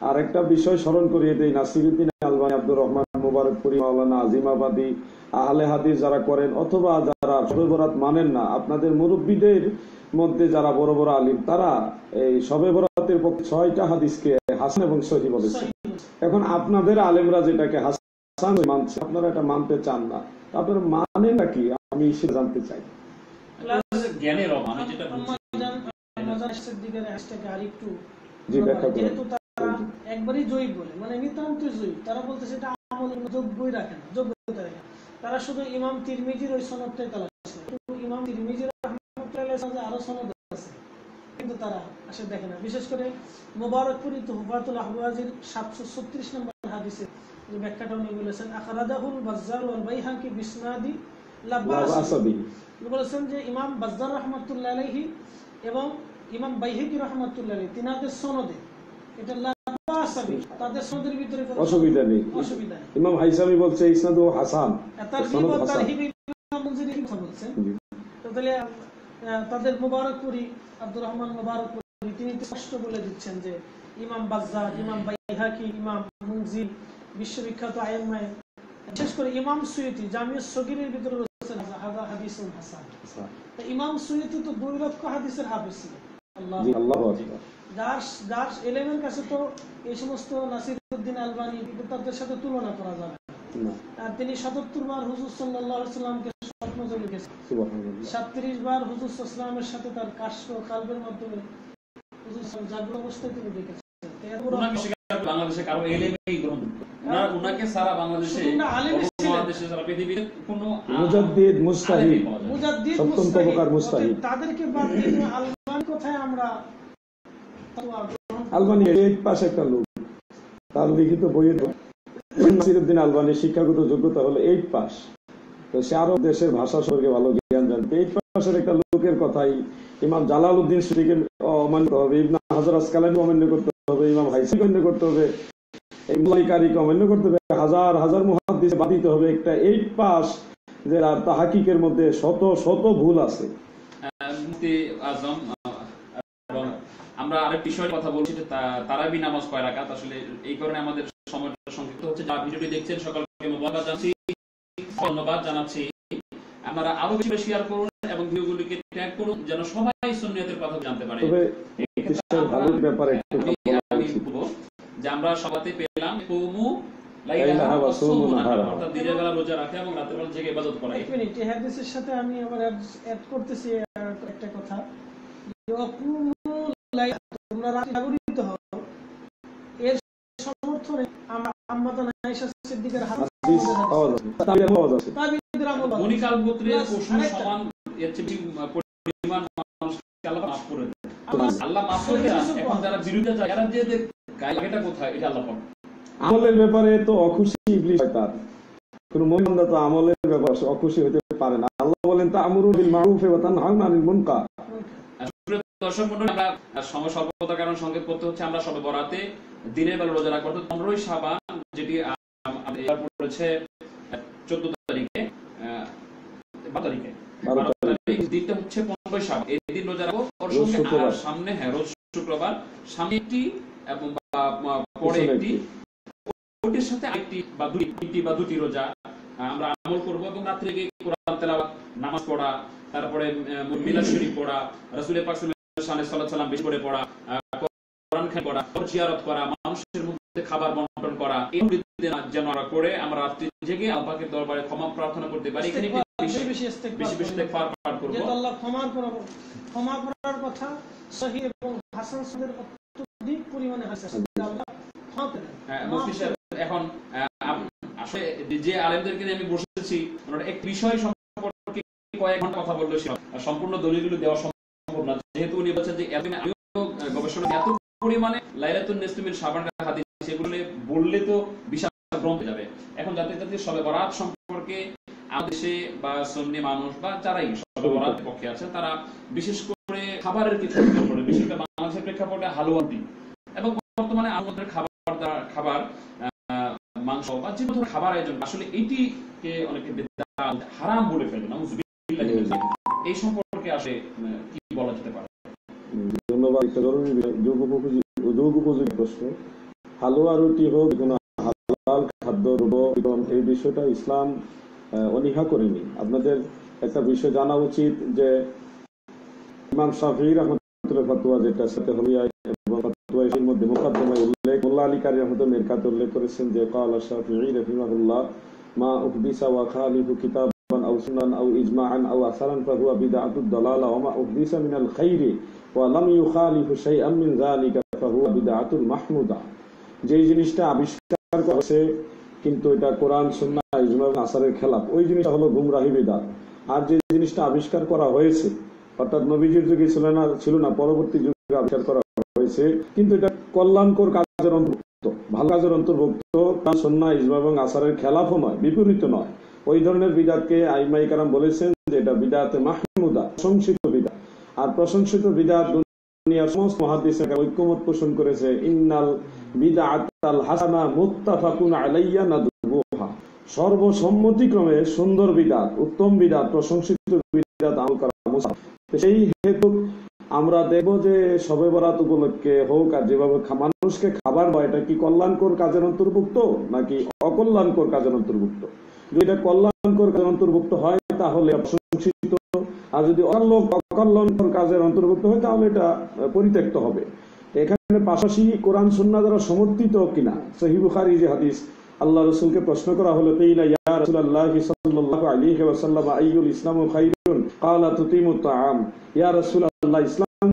আরেকটা বিষয় স্মরণ করিয়ে দেই, নাসিরউদ্দিন আলবানী, আব্দুর রহমান মুবারকপুরি, মাওলানা আজিমাবাদী, আহলে হাদিস যারা করেন অথবা যারা শবে বরাত মানেন না, আপনাদের মুরব্বীদের মধ্যে যারা বড় বড় আলিম, তারা এই শবে বরাতের পক্ষে 6টা হাদিসকে হাসান এবং সহিহ বলেছে। এখন আপনাদের আলেমরা যেটাকে হাসান মানছে, আপনারা এটা মানতে চান না, আপনারা মানেন নাকি? আমি সেটা জানতে চাই। জ্ঞানের অভাব, আমি যেটা বলছি যেহেতু তারা একবারই জয়ীফ বলে, মানে নিতান্ত জয়ীফ, তারা বলতেছে এটা আমলের যোগ্যই রাখে না, যোগ্যতা রাখে না। তারা শুধু ইমাম তিরমিজির ওই সনদটাই তালাশ করে। ইমাম তিরমিজির আরো সনদ আছে, কিন্তু তারা আসে দেখে না। বিশেষ করে মুবারকপুরি তুহফাতুল আহওয়াজির 736 নম্বর হাদিসে যে ব্যাখ্যাটা উনি বলেছেন, আখরাজাহুল বাজ্জার ওয়াল বাইহাকি বিসনাদি লা বা'স বিহি, বলেছেন যে ইমাম বাজ্জার রাহমাতুল্লাহি আলাইহি এবং ইমাম বাইহাকি রাহমাতুল্লাহি আলাইহি তিনাদের সনদে এটা লা বা'স বিহি, তাদের সনদের ভিতরে কোনো অসুবিধা নেই। ইমাম হাইসামি বলছে ইসনাদু হাসান, তারহিব তারহিব ইমাম মুনজিরি কথা বলছেন। তাহলে তাদের মুবারকপুরি আব্দুর রহমান মুবারকপুরি তিনি স্পষ্ট বলে দিচ্ছেন যে ইমাম বাজ্জার, ইমাম বাইহাকি, ইমাম মুনজির, বিশ্ববিখ্যাত আইম্মায়ে, বিশেষ করে ইমাম সুয়ুতি জামিউস সগীরের ভিতরে বলেছেন হাযা হাদিসুন হাসান। ইমাম সুয়ুতি তো 2 লক্ষ হাদিসের হাফেজ ছিলেন। আল্লাহু আকবার। যার ইলমের কাছে তো এই সমস্ত নাসিরউদ্দিন আলবানী তাদের সাথে তুলনা করা যাবে না। আর তিনি 77 বার হুজুর সাল্লাল্লাহু আলাইহি ওয়াসাল্লামকে স্বপ্নে লিখেছেন, সুবহানাল্লাহ। 37 বার হুজুর সাল্লাল্লাহু আলাইহি ওয়াসাল্লামের সাথে তার কাশফ কালবের মাধ্যমে হুজুর সাল্লাল্লাহু জাগ্রত অবস্থায় তিনি দেখেছেন। বাংলাদেশে কারো এলেমেই গ্রহণ উনাকে সারা বাংলাদেশে সারা পৃথিবীতে কোনো মুজাদ্দিদ মুজতাহিদ সপ্তম তবকার মুজতাহিদ তাদেরকে বাদ দিয়ে আলবানী কথায় আমরা আলবানী এই পাশে একটা লোক, তার লিখিত বইয়ে নাসিরউদ্দিন আলবানীর শিক্ষাগত যোগ্যতা হলো 8 পাস। তো সে আরো দেশের ভাষা সম্পর্কে ভালো জ্ঞান জানতে 8 পাসের একটা লোকের কথাই ইমাম জালালউদ্দিন সুয়ুতিকে অমান্য করতে হবে, ইবনে হাজার আসকালানি অমান্য করতে হবে, ইমাম হাইসামি অমান্য করতে হবে, এই মুলাইকারীকে অমান্য করতে হবে, হাজার হাজার মুহাদ্দিস বাদ দিতে হবে। একটা 8 পাস যে তাহকিকের মধ্যে শত শত ভুল আছে। মুফতি আজম, আমরা আরেক বিষয়ের কথা বলছি যে তারাবি নামাজ কয় রাকাত, আসলে এই কারণে আমাদের সময়টা সংক্ষিপ্ত হচ্ছে। যারা ভিডিওটি দেখছেন সকলকে মোবারকবাদ জানাচ্ছি, ধন্যবাদ জানাচ্ছি। আপনারা আরো বেশি শেয়ার করুন এবং ভিডিওগুলিকে ট্যাগ করুন যেন সবাই সুন্নিয়তের কথা জানতে পারে। তবে ভালোর ব্যাপারে একটু আমি বলবো যে আমরা সবাতে পেলাম কুমু লাইলাহা ওয়া সুমু নাহারা, অর্থাৎ দিনের বেলা রোজা রাখা এবং রাতের বেলা জেগে ইবাদত করা। এক মিনিট, এই হাদিসের সাথে আমি আবার অ্যাড করতেছি একটা কথা, তোমরা রাতে জাগরিত হও, এর সমর্থনে আমরা আম্মাজান আয়েশা সিদ্দিকার হাদিস আছে। তাবিঈদের আমল মনিকাল গোত্রের পশু সমান এর চেয়ে পরিমাণ মানুষকে আল্লাহ মাফ করে দেন। আল্লাহ মাফ করে দেন। এখন যারা বিরুদ্ধে যায় এরা যে গায়টা কোথায় এটা আল্লাহ পাক। আমলের ব্যাপারে তো অখুশি ইবলিস শয়তান, কোন মুমিন বান্দা তো আমলের ব্যাপারে অখুশি হতে পারে না। আল্লাহ বলেন তা'মুরু বিল মারুফ ওয়া তানহাউনা আনিল মুনকার। দর্শক মণ্ডলী, আমরা সময় স্বল্পতার কারণে সংকেত করতে হচ্ছে, আমরা শবে বরাতে দিনের বেলা রোজা রাখবো 15 শাবান, যেটি এবার পড়েছে 14 তারিখে, 12 তারিখে দিনটা হচ্ছে 15 শাবান। এই দিন রোজা রাখবো, ওর সঙ্গে সামনে রোজ শুক্রবার সামনে একটি এবং পরে একটি, ওটির সাথে আরেকটি বা দুটি বা দুটি রোজা আমরা আমল করব এবং রাত্রে গিয়ে কোরআন তেলাওয়াত, নামাজ পড়া, তারপরে মিলাদ শরীফ পড়া, রাসূল পাক সাল্লাল্লাহু আলাইহি সাল্লাম বেশি করে পড়া, কোরআন পড়া, জিয়ারত করা, মানুষের মধ্যে খাবার বন্টন করা, এই যেন আমরা করে আমরা রাত্রি জেগে আল্লাহ পাকের দরবারে ক্ষমা প্রার্থনা করতে পারি। এখানে বেশি বেশি ইস্তেগফার পাঠ করব, যে আল্লাহ ক্ষমা করার কথা সহিহ এবং হাসান সনদের অত্যধিক পরিমাণে আছে, আল্লাহ ক্ষমা করেন। এখন আসলে যে আলেমদেরকে নিয়ে আমি বসেছি ওনারা এক বিষয় সম্পর্কে কয়েক ঘন্টা কথা বললো, সম্পূর্ণ দলিলগুলো দেওয়া সম্ভব না, যেহেতু উনি বলছেন যে আমিও গবেষণা এত পরিমাণে লাইলাতুন নিসফিল শাবানের হাদিস সেগুলো বললে তো বিশাল গ্রন্থ যাবে। এখন যাতে শবে বরাত সম্পর্কে আমাদের দেশে বা সুন্নি মানুষ বা যারাই শবে বরাতের পক্ষে আছে তারা বিশেষ করে খাবারের কিছু করে, বিশেষ করে বাংলাদেশের প্রেক্ষাপটে হালুয়াটি এবং বর্তমানে আমাদের খাবার মাংস বা যে কোনো খাবার আয়োজন আসলে এটিকে অনেকে বিদআত হারাম বলে ফেলে। নাউযুবিল্লাহ, এই সম্পর্কে আসলে কি বলা যেতে পারে? ধন্যবাদ। একটা জরুরি যোগ উপযোগী প্রশ্ন। হালুয়া রুটি হোক, কোনো হালাল খাদ্য, এই বিষয়টা ইসলাম অনীহা করেনি। আপনাদের একটা বিষয় জানা উচিত যে ইমাম শাফিঈ রাহমাতুল্লাহ ফাতোয়া যেটা সাথে হলিয়ায় এবং ফাতোয়ার মধ্যে মুকদ্দমায় উল্লেখ, মোল্লা আলী কারি রাহমাতুল্লাহ মিরকাতে উল্লেখ করেছেন যে ক্বালা শাফিঈ রাহিমাহুল্লাহ মা উহদিসা ওয়া খালিফু কিতাবান আও সুনান আও ইজমাআন আও আসারান ফাহুয়া বিদআতুদ দালালা ওয়া মা উহদিসা মিনাল খাইরি ওয়া লাম ইউখালিফু শাইআন মিন যালিকা ফাহুয়া বিদআতুল মাহমুদা। যেই জিনিসটা আবিষ্কার করা হয়েছে কিন্তু এটা কোরআন সুন্নাহ ইজমা এবং আসারের খেলাফ, ওই জিনিসটা হলো গুমরাহি বিদআত। আর যে জিনিসটা আবিষ্কার করা হয়েছে অর্থাৎ নবীজির যুগে ছিল না, পরবর্তী যুগে আবিষ্কার করা হয়েছে, কিন্তু এটা কল্যাণকর কাজের অন্তর্ভুক্ত, ভালো কাজের অন্তর্ভুক্ত, সুন্নাহ ইজমা এবং আসারের খেলাফও নয়, বিপরীত নয়। ওই ধরনের বিদআতকে আইমাই কেরাম বলেছেন যে এটা বিদআতে মাহমুদা, প্রশংসিত বিদআত। আর প্রশংসিত বিদআত দুনিয়ার সমস্ত মুহাদ্দিস ঐক্যমত পোষণ করেছে, ইন্নাল বিদআতাল হাসানা মুত্তাফাকুন আলাইয়া নাদবুহা, সর্বসম্মতিক্রমে সুন্দর বিদআত, উত্তম বিদআত, প্রশংসিত বিদআত আমল করা মুস্তাহাব। সেই হেতু আমরা দেখব যে শবে বরাত উপলক্ষে হোক আর যেভাবে মানুষকে খাবার দেওয়া, এটা কি কল্যাণকর কাজের অন্তর্ভুক্ত নাকি অকল্যাণকর কাজের অন্তর্ভুক্ত? যদি এটা কল্যাণকর কাজের অন্তর্ভুক্ত হয় তাহলে প্রশংসিত, আর যদি অকল্যাণকর কাজের অন্তর্ভুক্ত হয় তাহলে এটা পরিত্যক্ত হবে। এখানে পাশাপাশি কোরআন সুন্নাহ দ্বারা সমর্থিত কিনা, সহিহ বুখারী যে হাদিস, আল্লাহ রাসূলকে প্রশ্ন করা হলো, কিলা ইয়া রাসূলুল্লাহ সাল্লাল্লাহু আলাইহি ওয়াসাল্লাম আইয়ুল ইসলামু খায়রুন ক্বালা তুতিমুত তাআম, ইয়া রাসূলুল্লাহ ইসলাম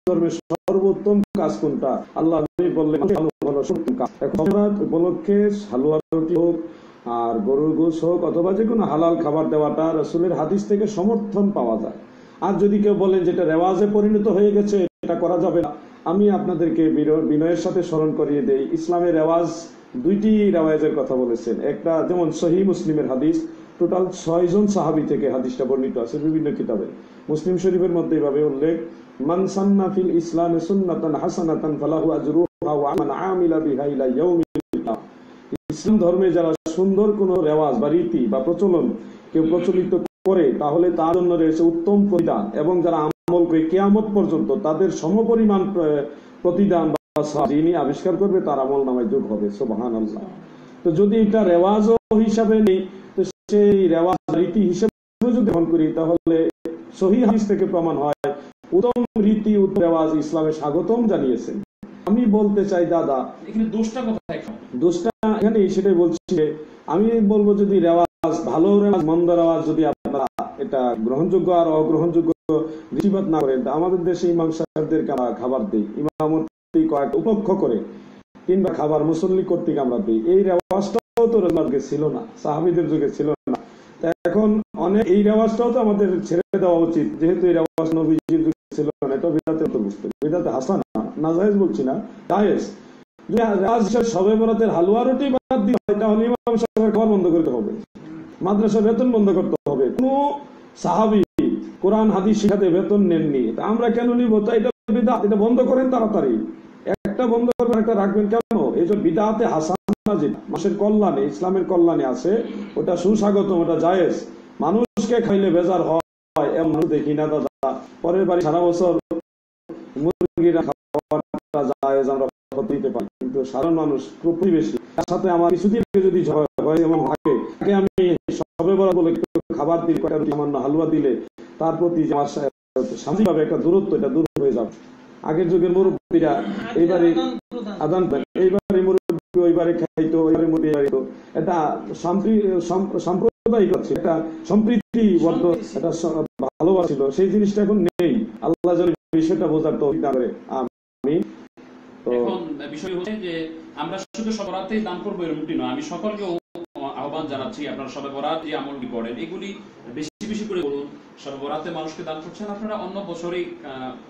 ধর্মের সর্বোত্তম কাজ কোনটা? আল্লাহ নবী বললেন ভালো সর্বোত্তম কাজ। এখন উপলক্ষে হালুয়া রুটি হোক আর গরুর গোশ হোক অথবা যে কোনো হালাল খাবার দেওয়াটা রাসূলের হাদিস থেকে সমর্থন পাওয়া যায়। আর যদি কেউ বলেন যেটা রেওয়াজে পরিণত হয়ে গেছে এটা করা যাবে না, আমি আপনাদেরকে বিনয়ের সাথে স্মরণ করিয়ে দেই, ইসলামের রেওয়াজ দুইটি রেওয়াজের কথা বলেছেন। একটা যেমন সহিহ মুসলিমের হাদিস, টোটাল 6 জন সাহাবী থেকে হাদিসটা বর্ণিত আছে বিভিন্ন কিতাবে। মুসলিম শরীফের মধ্যে এইভাবে উল্লেখ, মান সান্না ফিল ইসলামে সুন্নাতান হাসানাতান ফালাহু আজরুহা ওয়া মান আমিলা বিহা ইলা ইয়াউমিল কিয়ামাহ। ইসলাম ধর্মে যারা সুন্দর কোন রেওয়াজ বা রীতি বা প্রচলন কেউ প্রচলিত করে তাহলে তার জন্য রয়েছে উত্তম প্রতিদান, এবং যারা আমল করে কিয়ামত পর্যন্ত তাদের সমপরিমাণ প্রতিদান বা যিনি আবিষ্কার করবে তার আমল নামায় যোগ হবে। সুবহানাল্লাহ। তো যদি এটা রেওয়াজ হিসাবে নেই, তো সেই রেওয়াজ রীতি হিসেবে যদি গ্রহণ করি তাহলে সহিহ হাদিস থেকে প্রমাণ হয় উত্তম রীতি উত্তম রেওয়াজ ইসলামে স্বাগতম জানিয়েছেন। আমি বলতে চাই দাদা, এখানে দোষটা কোথায়? দোষটা এখানে সেটাই বলছি, আমি বলবো যদি রেওয়াজ, ভালো রেওয়াজ মন্দ রেওয়াজ যদি আপনারা এটা গ্রহণযোগ্য আর অগ্রহণযোগ্য দৃষ্টিপাত না করেন, আমাদের দেশে ইমাম সাহেবদেরকে আমরা খাবার দিই, ইমামতি কয়েক উপক্ষ করে কিংবা খাবার মুসল্লি কর্তৃক আমরা দিই, এই রেওয়াজটাও তো রাসূলের ছিল না, সাহাবীদের যুগে ছিল না। এখন অনেক এই রেওয়াজটাও তো আমাদের ছেড়ে দেওয়া উচিত, যেহেতু এই রেওয়াজ নবীজির যুগে ছিল না। এটা বিদআতের অন্তর্ভুক্ত, বিদআতে হাসানা, নাজায়েজ বলছি না, জায়েজ। যদি রেওয়াজ হিসেবে শবে বরাতের হালুয়া রুটি বাদ দিতে হয় তাহলে ইমাম সাহেবের খাবার বন্ধ করতে হবে, মাদ্রাসা বেতন বন্ধ করতে হবে। কোন সাহাবী কোরআন হাদিস শিখাতে বেতন নেননি, আমরা কেন নিব? তাই এটা বিদআত, এটা বন্ধ করেন তাড়াতাড়ি। একটা বন্ধ করবেন, একটা রাখবেন কেন? এই যে বিদআতে হাসানা যেটা মানুষের কল্যাণে, ইসলামের কল্যাণে আছে, ওটা সুস্বাগতম, ওটা জায়েজ। মানুষকে খাইলে বেজার হয় এমন দেখি না দাদা। পরের বাড়ি সারা বছর মুরগি জায়েজ আমরা ফতোয়া দিতে পারি, কিন্তু সাধারণ মানুষ প্রতিবেশী তার সাথে আমার কিছুদিন আগে যদি হয় এমন থাকে, তাকে আমি সবে বরাত বলে খাবার দিলে, কয়েকটা রুটি সামান্য হালুয়া দিলে তার প্রতি যে আমার সামাজিকভাবে একটা দূরত্ব, এটা দূর হয়ে যাবে। আগের যুগের মুরব্বীরা এইবারে আদান দেন, এইবারে মুরব্বী ওইবারে খাইতো, ওইবারে মুরব্বী খাইতো, এটা সাম্প্রদায়িক ছিল, এটা সম্প্রীতিবদ্ধ, এটা ভালোবাসা ছিল, সেই জিনিসটা এখন নেই। আল্লাহ যেন বিষয়টা বোঝার তৌফিক দান করে। আমিন। এখন বিষয় হচ্ছে যে আমরা শুধু শবে বরাতেই দান করবো এরকমটি নয়, আমি সকলকে আহ্বান জানাচ্ছি আপনারা শবে বরাত যে আমলটি করেন এগুলি বেশি বেশি করে বলুন। শবে বরাতে মানুষকে দান করছেন, আপনারা অন্য বছরেই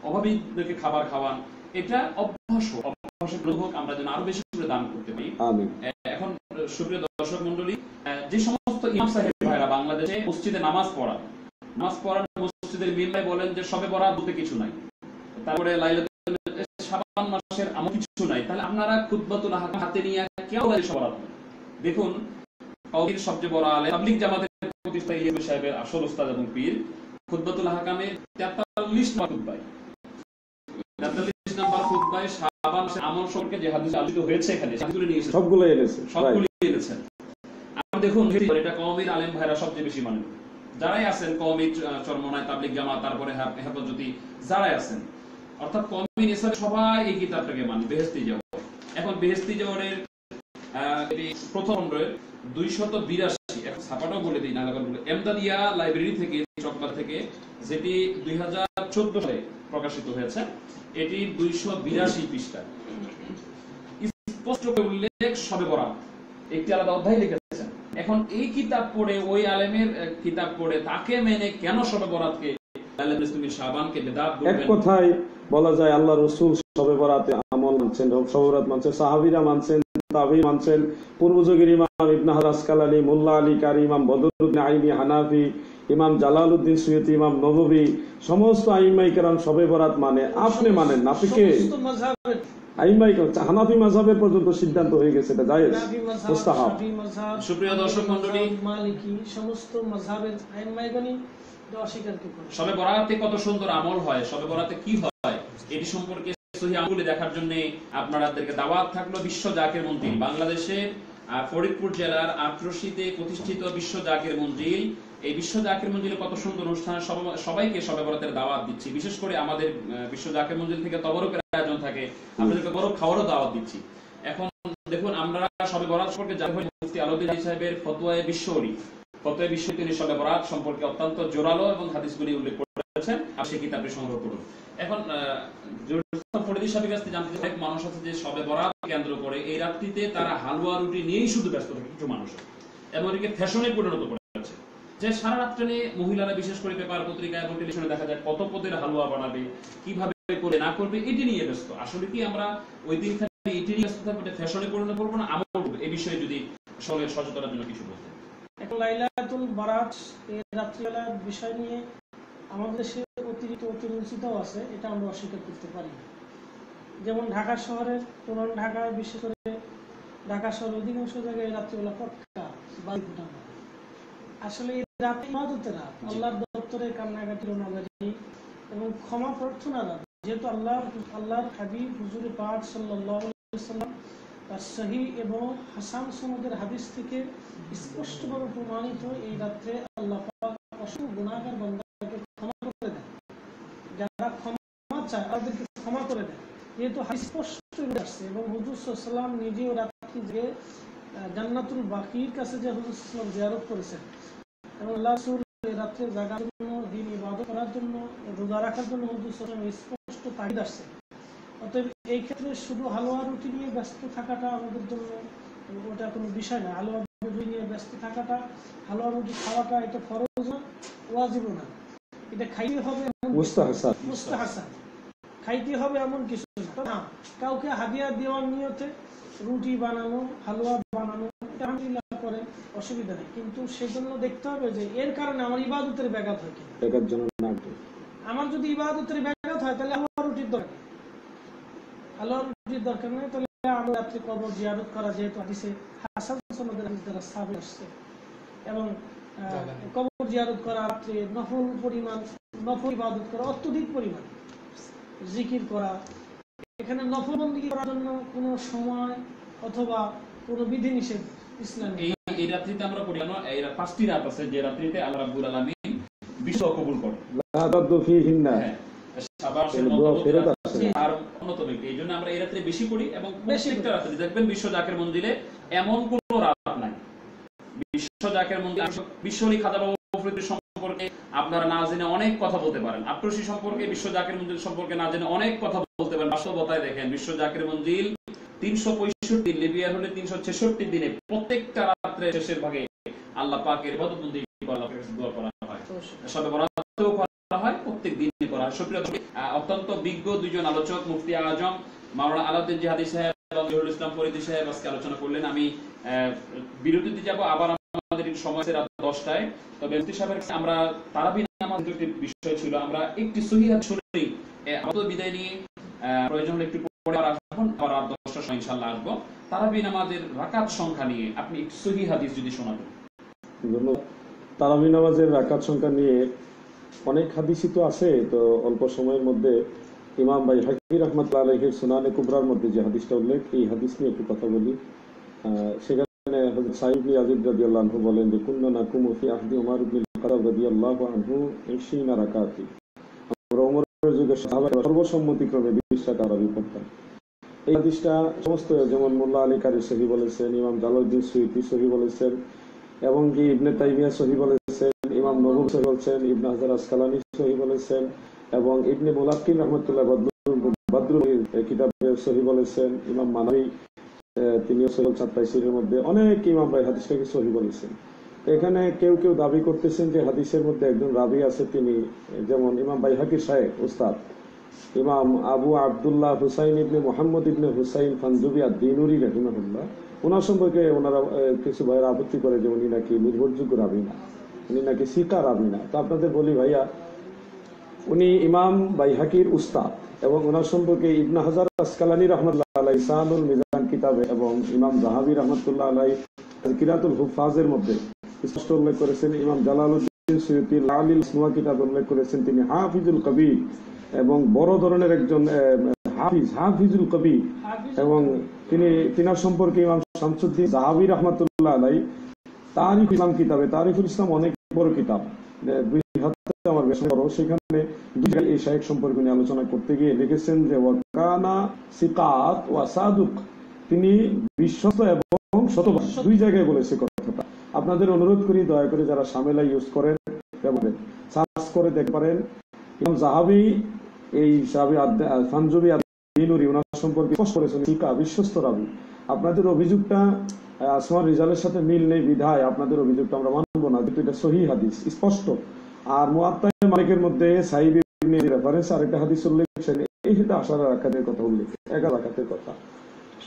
অভাবীদেরকে খাবার খাওয়ান, এটা অভ্যাসের হোক, আমরা যেন আরো বেশি করে দান করতে পারি। এখন সুপ্রিয় দর্শক মন্ডলী, যে সমস্ত ইমাম সাহেব ভাইরা বাংলাদেশে মসজিদে নামাজ পড়ান মসজিদের মিম্বারে বলেন যে শবে বরাত বলতে কিছু নাই, তারপরে লাইলাতুল শাবান মাসের এমন কিছু নাই, তাহলে আপনারা খুতবাতুল হাকাম হাতে নিয়ে কেউ শবে বরাত দেখুন। কওমির সবচেয়ে বড় আলেম তাবলীগ জামাতের প্রতিষ্ঠাতা ইলিয়াস সাহেবের আসল উস্তাদ এবং পীর খুতবাতুল হাকামে 43 নম্বর খুতবায় 43 নম্বর খুতবায় শাবান মাসের আমল সম্পর্কে যে হাদিস আলোচিত হয়েছে, এখানে সেগুলো নিয়ে সবগুলো এনেছেন। আপনি দেখুন এটা কওমির আলেম ভাইরা সবচেয়ে বেশি মানেন, যারাই আছেন কওমির চরমনায় তাবলীগ জামাত, তারপরে হেফাজতি যারাই আছেন, অর্থাৎ কওমি নিসাব সবাই এই কিতাবটাকে মানে বেহেশতি যাওয়া। এখন বেহেশতি যাওয়ারের প্রথম খণ্ডের 282, এখন ছাপাটাও বলে দিই নাগাল বলে, এমদাদিয়া লাইব্রেরি থেকে চকবাজার থেকে, যেটি 2014 সালে প্রকাশিত হয়েছে, এটি 282 পৃষ্ঠা, স্পষ্ট করে উল্লেখ শবে বরাত, একটি আলাদা অধ্যায় লিখেছেন। এখন এই কিতাব পড়ে, ওই আলেমের কিতাব পড়ে তাকে মেনে কেন শবে বরাতকে শাবানকে বেদাত বলবেন? এক কথায় বলা যায় আল্লাহ রাসূল শবে বরাতে আমল মানছেন, শবে বরাত মানছেন, সাহাবীরা মানছেন, তাবেঈন মানছেন, পূর্বযুগের ইমাম ইবনে হাজার আসকালানী, মোল্লা আলী কারি, ইমাম বদরুদ্দিন আইনি হানাফি, ইমাম জালালউদ্দিন সুয়ুতি, ইমাম নববী, সমস্ত আইম্মায়ে কেরাম শবে বরাত মানে। আপনি মানেন না, আপনি কে? আইম্মায়ে কেরাম হানাফি মাযহাবের পর্যন্ত সিদ্ধান্ত হয়ে গেছে এটা জায়েজ, মুস্তাহাব। সুপ্রিয় দর্শক মণ্ডলী, মালিকি সমস্ত মাযহাবের আইম্মায়েগণই অস্বীকার করে। শবে বরাতে কত সুন্দর আমল হয়, শবে বরাতে কি হয়, এটি সম্পর্কে সহিহ আমলগুলি দেখার জন্য আপনাদেরকে দাওয়াত থাকলো। বিশ্ব জাকির মঞ্জিল, বাংলাদেশের ফরিদপুর জেলার আটরশিতে প্রতিষ্ঠিত বিশ্ব জাকির মঞ্জিল, এই বিশ্ব জাকির মঞ্জিলে কত সুন্দর অনুষ্ঠান, সবাইকে শবে বরাতের দাওয়াত দিচ্ছি। বিশেষ করে আমাদের বিশ্ব জাকির মঞ্জিল থেকে তবরকের আয়োজন থাকে, আপনাদেরকে বড় খাওয়ারও দাওয়াত দিচ্ছি। এখন দেখুন, আমরা শবে বরাত সম্পর্কে জানতে মুফতি আলাউদ্দিন সাহেবের ফতোয়ায়ে বিশ্বরী, ফতোয়ায়ে বিশ্বরী তিনি শবে বরাত সম্পর্কে অত্যন্ত জোরালো এবং হাদিসগুলি উল্লেখ করেছেন, আর সেই কিতাবটি সংগ্রহ করুন। এখন ফরিদি সাহেবের কাছে জানতে চাই, মানুষ আছে যে শবে বরাত কেন্দ্র করে এই রাত্রিতে তারা হালুয়া রুটি নিয়েই শুধু ব্যস্ত থাকে, কিছু মানুষ এমনকি ফ্যাশনে পরিণত করেছে, যে সারা রাত্রে নিয়ে মহিলারা বিশেষ করে পেপার পত্রিকায় এবং টেলিভিশনে দেখা যায় কত পদের হালুয়া বানাবে, কিভাবে করে না করবে, এটি নিয়ে ব্যস্ত। আসলে কি আমরা ওই দিন খালি এটি নিয়ে ব্যস্ত থাকবো, ফ্যাশনে পরিণত করবো না আমল করবো? এই বিষয়ে যদি সকলের সচেতনার জন্য কিছু বলতেন। এখন লাইলাতুল বারাত এর রাত্রিবেলার বিষয় নিয়ে আমাদের দেশে অতিরঞ্চিতও আছে, এটা আমরা অস্বীকার করতে পারি। যেমন ঢাকা শহরের, পুরান ঢাকায় বিশেষ করে ঢাকা শহরের অধিকাংশ জায়গায় রাত্রিবেলা পটকা বাড়ি ফুটানো, আসলে এই রাত ইবাদতের রাত, আল্লাহর দপ্তরে কান্নাকাটি রোনাজারি এবং ক্ষমা প্রার্থনা রাত। যেহেতু আল্লাহর হাবিব হুজুর পাক সাল্লাল্লাহু আলাইহি ওয়াসাল্লাম তার সহিহ এবং হাসান সনদের হাদিস থেকে স্পষ্টভাবে প্রমাণিত, এই রাত্রে আল্লাহ পাক অসংখ্য গুনাহগার বান্দাকে ক্ষমা করে দেন, যারা ক্ষমা চায় তাদেরকে ক্ষমা করে দেন। যেহেতু হাদিস স্পষ্ট আসছে এবং হুজুর সাল্লাল্লাহু আলাইহি ওয়াসাল্লাম নিজেও রাত্রি যে জান্নাতুল বাকির কাছে যে হুজুর সাল্লাল্লাহু আলাইহি ওয়াসাল্লাম জিয়ারত করেছেন এবং আল্লাহ রাসূল এই রাত্রে জাগার জন্য, দিন ইবাদত করার জন্য, রোজা রাখার জন্য হুজুর সাল্লাল্লাহু আলাইহি ওয়াসাল্লাম স্পষ্ট তাগিদ আসছে। অতএব এই ক্ষেত্রে শুধু হালুয়া রুটি নিয়ে ব্যস্ত থাকাটা আমাদের জন্য ওটা কোনো বিষয় না। হালুয়া রুটি নিয়ে ব্যস্ত থাকাটা, হালুয়া রুটি খাওয়াটা এটা ফরজ না, ওয়াজিবও না, এটা খাইতে হবে মুস্তাহাসান, খাইতে হবে এমন কিছু না। কাউকে হাদিয়া দেওয়ার নিয়তে রুটি বানানো, হালুয়া বানানো, এটা আলহামদুলিল্লাহ করেন, অসুবিধা নেই, কিন্তু সেই জন্য দেখতে হবে যে এর কারণে আমার ইবাদতের ব্যাঘাত হয় কিনা। আমার যদি ইবাদতের ব্যাঘাত হয় তাহলে হালুয়া রুটির দরকার, হালুয়া রুটির দরকার নেই। তাহলে আমরা রাত্রে কবর জিয়ারত করা, যেহেতু হাদিসে হাসান সনদের হাদিস দ্বারা সাবিত আসছে, এবং কবর জিয়ারত করা, রাত্রে নফল পরিমাণ, নফল ইবাদত করা, অত্যধিক পরিমাণ জিকির করা, এখানে নফলবন্দি করার জন্য কোনো সময় অথবা কোনো বিধিনিষেধ ইসলামে এই রাত্রিতে আমরা পড়ি কেন? এই 5টি রাত আছে যে রাত্রিতে আল্লাহ রাব্বুল আলামিন বিশ্ব কবুল করে। লা তাদু ফিহিন্না, হ্যাঁ, শাবাশের মধ্যবর্তী রাত আছে আর অন্যতম একটি। এই জন্য আমরা এই রাত্রে বেশি পড়ি এবং প্রত্যেকটা রাত্রে দেখবেন বিশ্ব জাকের মন্দিরে এমন কোনো রাত নাই। বিশ্ব জাকের মন্দির বিশ্ব আলী খাজা বাবা মুফরিদের সম্পর্কে আপনারা না জেনে অনেক কথা বলতে পারেন, আট্রসি সম্পর্কে, বিশ্ব জাকের মন্দির সম্পর্কে না জেনে অনেক কথা বলতে পারেন। বাস্তবতায় দেখেন বিশ্ব জাকের মন্দির 365 লিবিয়ার হলে 366 দিনে প্রত্যেকটা রাত্রে শেষের ভাগে আল্লাহ পাকের ইবাদতবন্দি করা হয়, সবে বরাতেও করা হয়, প্রত্যেক দিনই করা হয়। সুপ্রিয় দর্শক, অত্যন্ত বিজ্ঞ দুইজন আলোচক মুফতি আজম মাওলানা আলাউদ্দিন জিহাদি সাহেব এবং জহুরুল ইসলাম ফরিদী সাহেব আজকে আলোচনা করলেন। আমি বিরতিতে যাব, আবার আমাদের সময় রাত 10টায়। তবে মুফতি সাহেবের আমরা তারাবি নামাজ একটি বিষয় ছিল, আমরা একটি সহিহ হাদিস শুনেই আমাদের বিদায় নিয়ে প্রয়োজন হলে একটু পরে আসুন, আবার রাত 10টার সময় ইনশাআল্লাহ আসবো। তারাবি নামাজের রাকাত সংখ্যা নিয়ে আপনি সহিহ হাদিস যদি শোনাতেন। তারাবি নামাজের রাকাত সংখ্যা নিয়ে অনেক হাদিসই তো আছে, তো অল্প সময়ের মধ্যে ইমাম বাইহাকী রাহমাতুল্লাহ আলাইহির সুনানে কুবরার মধ্যে যে হাদিসটা উল্লেখ, এই হাদিস নিয়ে একটু কথা বলি। সেখানে হযরত সাঈদ ইবনে ইয়াজিদ রাদিয়াল্লাহু আনহু বলেন যে কুন্না নাকুমু ফি আহদি উমর ইবনে খাত্তাব রাদিয়াল্লাহু আনহু 20 রাকাতি, আমরা ওমরের যুগে সাহাবায়ে সর্বসম্মতিক্রমে 20 রাকাত তারাবি পড়তাম। এই হাদিসটা সমস্ত, যেমন মোল্লা আলী কারি সহিহ বলেছেন, ইমাম জালালউদ্দিন সুয়ুতী সহিহ বলেছেন, এবং কি ইবনে তাইমিয়া সহিহ বলেছেন, ইমাম নববী সহিহ বলেছেন, ইবনে হাজার আসকালানী সহিহ বলেছেন, এবং ইবনে মুলাক্কিন রাহমাতুল্লাহ বদরুল কিতাবে সহিহ বলেছেন, ইমাম মানাবী তিনিও সহিহ তাফসীরের মধ্যে অনেক ইমাম ভাই হাদিসটাকে সহিহ বলেছেন। এখানে কেউ কেউ দাবি করতেছেন যে হাদিসের মধ্যে একজন রাবী আছে, তিনি যেমন ইমাম বাইহাকী সাহেব উস্তাদ ইমাম আবু আব্দুল্লাহ হুসাইন ইবনে মুহাম্মদ ইবনে হুসাইন ফানজুবি আদ-দীনুরী রাহিমাহুল্লাহ, ওনার সম্পর্কে ওনারা কিছু ভাইয়েরা আপত্তি করে যে উনি নাকি নির্ভরযোগ্য রাবী না, উনি নাকি সিকা রাবী না। তো আপনাদের বলি ভাইয়া, উনি ইমাম বাইহাকির উস্তাদ, এবং ওনার সম্পর্কে ইবনে হাজার আসকালানী রাহমাতুল্লাহ আলাইহি সানুল মিজান কিতাবে এবং ইমাম যাহাবী রাহমাতুল্লাহ আলাইহি কিরাতুল হুফাজের মধ্যে স্পষ্ট উল্লেখ করেছেন। ইমাম জালালউদ্দিন সুয়ুতী লালিল ইসনুয়া কিতাবে উল্লেখ করেছেন তিনি হাফিজুল কবির, এবং বড় ধরনের একজন হাফিজুল কবির, এবং তিনার সম্পর্কে ইমাম শামসুদ্দিন যাহাবী রাহমাতুল্লাহ আলাইহি তারিখুল ইসলাম কিতাবে, তারিখুল ইসলাম অনেক বড় কিতাব, 2 হাতে আমার বেশ বড়, সেখানে এই শাইখ সম্পর্কে নিয়ে আলোচনা করতে গিয়ে লিখেছেন যে ওয়াকানা সিকাত ওয়া সাদুক, তিনি বিশ্বস্ত এবং সতবাদী, 2 জায়গায় বলেছে কথাটা। আপনাদের অনুরোধ করি দয়া করে যারা শামেলা ইউজ করেন সার্চ করে দেখতে পারেন। ইমাম যাহাবী এই ফানজুবি আদ-দীনুরী ওনার সম্পর্কে স্পষ্ট করেছেন সিকা, বিশ্বস্ত রাবী। আপনাদের অভিযোগটা আসমার রিজালের সাথে মিল নেই বিধায় আপনাদের অভিযোগটা আমরা মানব না, কিন্তু এটা সহিহ হাদিস স্পষ্ট। আর মুয়াত্তা মালিকের মধ্যে সাঈদ ইবনে রেফারেন্স আরেকটা হাদিস উল্লেখ, এই সেটা 10 রাকাতের কথা উল্লেখ, 11 রাকাতের কথা।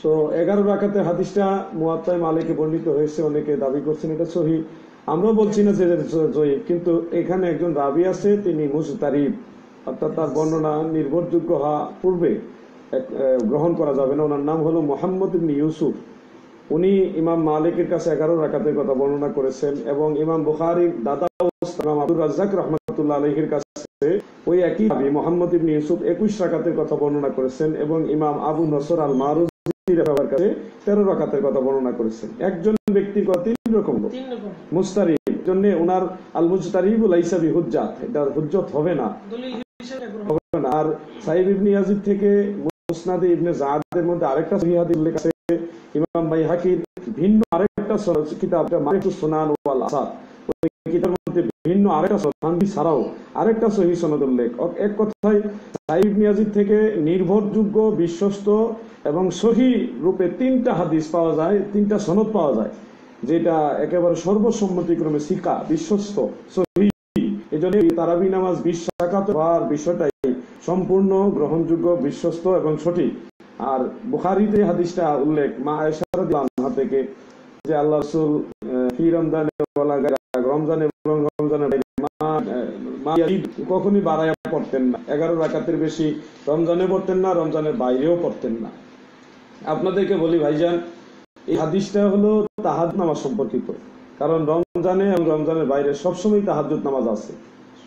তো 11 রাকাতের হাদিসটা মুয়াত্তা মালিকে বর্ণিত হয়েছে, অনেকে দাবি করছেন এটা সহিহ। আমরাও বলছি না যে জয়ীফ, কিন্তু এখানে একজন রাবী আছে, তিনি মুজতারিব, অর্থাৎ তার বর্ণনা নির্ভরযোগ্য হওয়া পূর্বে গ্রহণ করা যাবে না। ওনার নাম হলো মুহাম্মদ ইবনে ইউসুফ। উনি ইমাম মালিকের কাছে 11 রাকাতের কথা বর্ণনা করেছেন, এবং ইমাম বুখারীর দাদা ইমাম আব্দুর রাজ্জাক রাহমাতুল্লাহ আলাইহির কাছে ওই একই রাবী মুহাম্মদ ইবনে ইউসুফ 21 রাকাতের কথা বর্ণনা করেছেন, এবং ইমাম আবু নসর আল মারুজির কাছে 13 রাকাতের কথা বর্ণনা করেছেন। একজন ব্যক্তির কথা 3 রকম মুস্তারিব, জন্য ওনার আল মুজতারিবু লাইসা বিহুজ্জাত, এটা হুজ্জত হবে না। আর সাঈদ ইবনে ইয়াজিদ থেকে মুসনাদে ইবনে যাদের মধ্যে আরেকটা সহিহ হাদিস উল্লেখ আছে, ইমাম বাইহাকির ভিন্ন আরেকটা কিতাব মারিফুস সুনান ওয়াল আসার, ওই কিতাবের মধ্যে ভিন্ন আরেকটা সনদ ছাড়াও আরেকটা সহিহ সনদ উল্লেখ। এক কথায় সাঈদ ইবনে ইয়াজিদ থেকে নির্ভরযোগ্য, বিশ্বস্ত এবং সহিহ রূপে 3টা হাদিস পাওয়া যায়, 3টা সনদ পাওয়া যায়, যেটা একেবারে সর্বসম্মতিক্রমে সিকা, বিশ্বস্ত, সহিহ। এজন্য তারাবি নামাজ 20 রাকাত হওয়ার বিষয়টাই সম্পূর্ণ গ্রহণযোগ্য, বিশ্বস্ত এবং সঠিক। আর বুখারীতে হাদিসটা উল্লেখ মা আয়েশা রাদিয়াল্লাহু আনহা থেকে যে আল্লাহ রাসূল ফি রমজানে রমজানে এবং রমজানের বাইরে কখনই বাড়ায়া পড়তেন না, 11 রাকাতের বেশি রমজানে পড়তেন না, রমজানের বাইরেও পড়তেন না। আপনাদেরকে বলি ভাইজান, এই হাদিসটা হলো তাহাজ্জুদ নামাজ সম্পর্কিত, কারণ রমজানে এবং রমজানের বাইরে সবসময় তাহাজ্জুদ নামাজ আছে,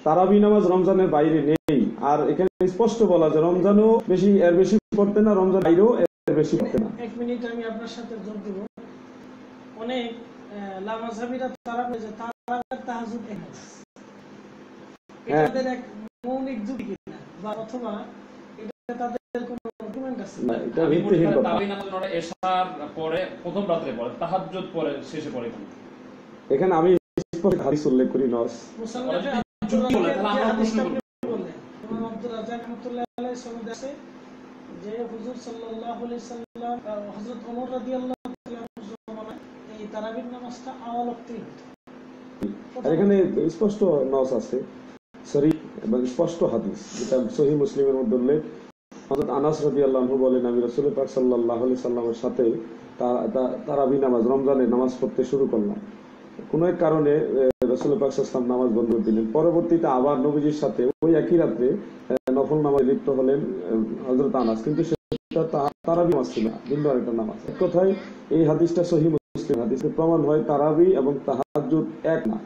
তারাবি নামাজ রমজানের বাইরে নেই। আর এখানে স্পষ্ট বলা যে রমজানও বেশি এর বেশি পড়তেন না, রমজান বাইরেও এর বেশি পড়তেন না। 1 মিনিট আমি আপনার সাথে যোগ দেব। অনেক লামাযহাবীরা তারা বলে যে তারাবির তাহাজ্জুদ এক নামাজ। এটা তাদের এক মৌলিক যুক্তি কিনা বা অথবা এটা তাদের কোনো আর্গুমেন্ট আছে না, এটা ভিত্তিহীন কথা। তারাবি নামাজ ওরা এশার পরে প্রথম রাতে পড়ে, তাহাজ্জুদ পরে শেষে পড়ে। এখানে আমি স্পষ্ট হাদিস উল্লেখ করি নস। মুসান্নাফে যুক্তি বলে, তাহলে আমরা প্রশ্ন করব। ইমাম আব্দুর রাজ্জাক রাহমাতুল্লাহ আলাইহি সনদ আছে যে হুজুর সাল্লাল্লাহু আলাইহি সাল্লাম হযরত ওমর রাদিয়াল্লাহু তাআলা জমানায় এই তারাবির নামাজটা আওয়াল ওয়াক্তেই হতো। আর এখানে স্পষ্ট নস আছে, সরি এবং স্পষ্ট হাদিস, যেটা সহিহ মুসলিমের মধ্যে উল্লেখ। হযরত আনাস রাদিয়াল্লাহু আনহু বলেন, আমি রাসূল পাক সাল্লাল্লাহু আলাইহি সাল্লামের সাথে তারাবি নামাজ রমজানে নামাজ পড়তে শুরু করলাম। কোন এক কারণে রাসূল পাক সাল্লাল্লাহু আলাইহি ওয়াসাল্লাম নামাজ বন্ধ করে দিলেন। পরবর্তীতে আবার নবীজির সাথে ওই একই রাতে নফল নামাজে লিপ্ত হলেন হযরত আনাস, কিন্তু সেটা তারাবি নামাজ ছিল না, ভিন্ন আরেকটা নামাজ। এক কথায় এই হাদিসটা সহিহ মুসলিম হাদিসে প্রমাণ হয় তারাবি এবং তাহাজ্জুদ এক না।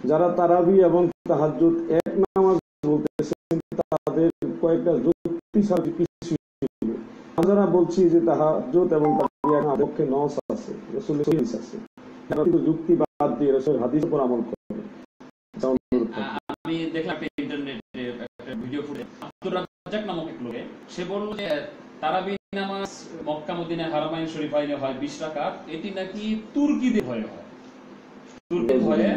যারা তারাবি এবং তাহাজ্জুদ এক নামাজ বলতেছেন তাদের কয়েকটা যুক্তি ছাড়া কিছু নেই। আমরা বলছি যে তাহাজ্জুদ এবং তারাবি এক পক্ষে নস আছে, রাসূলের হাদিস আছে, যারা কিন্তু যুক্তি বাদ দিয়ে রাসূলের হাদিসের উপর আমল করে। আমি দেখলাম ইন্টারনেটে একটা ভিডিও ফুটেজ, আব্দুর রাজ্জাক নামক এক লোকে, সে বলল যে তারাবি নামাজ মক্কা মদিনা হারামাইন শরীফাইনে হয় 20 রাকাত, এটি নাকি তুর্কিদের ভয়ে হয়। তুর্কিদের ভয়ে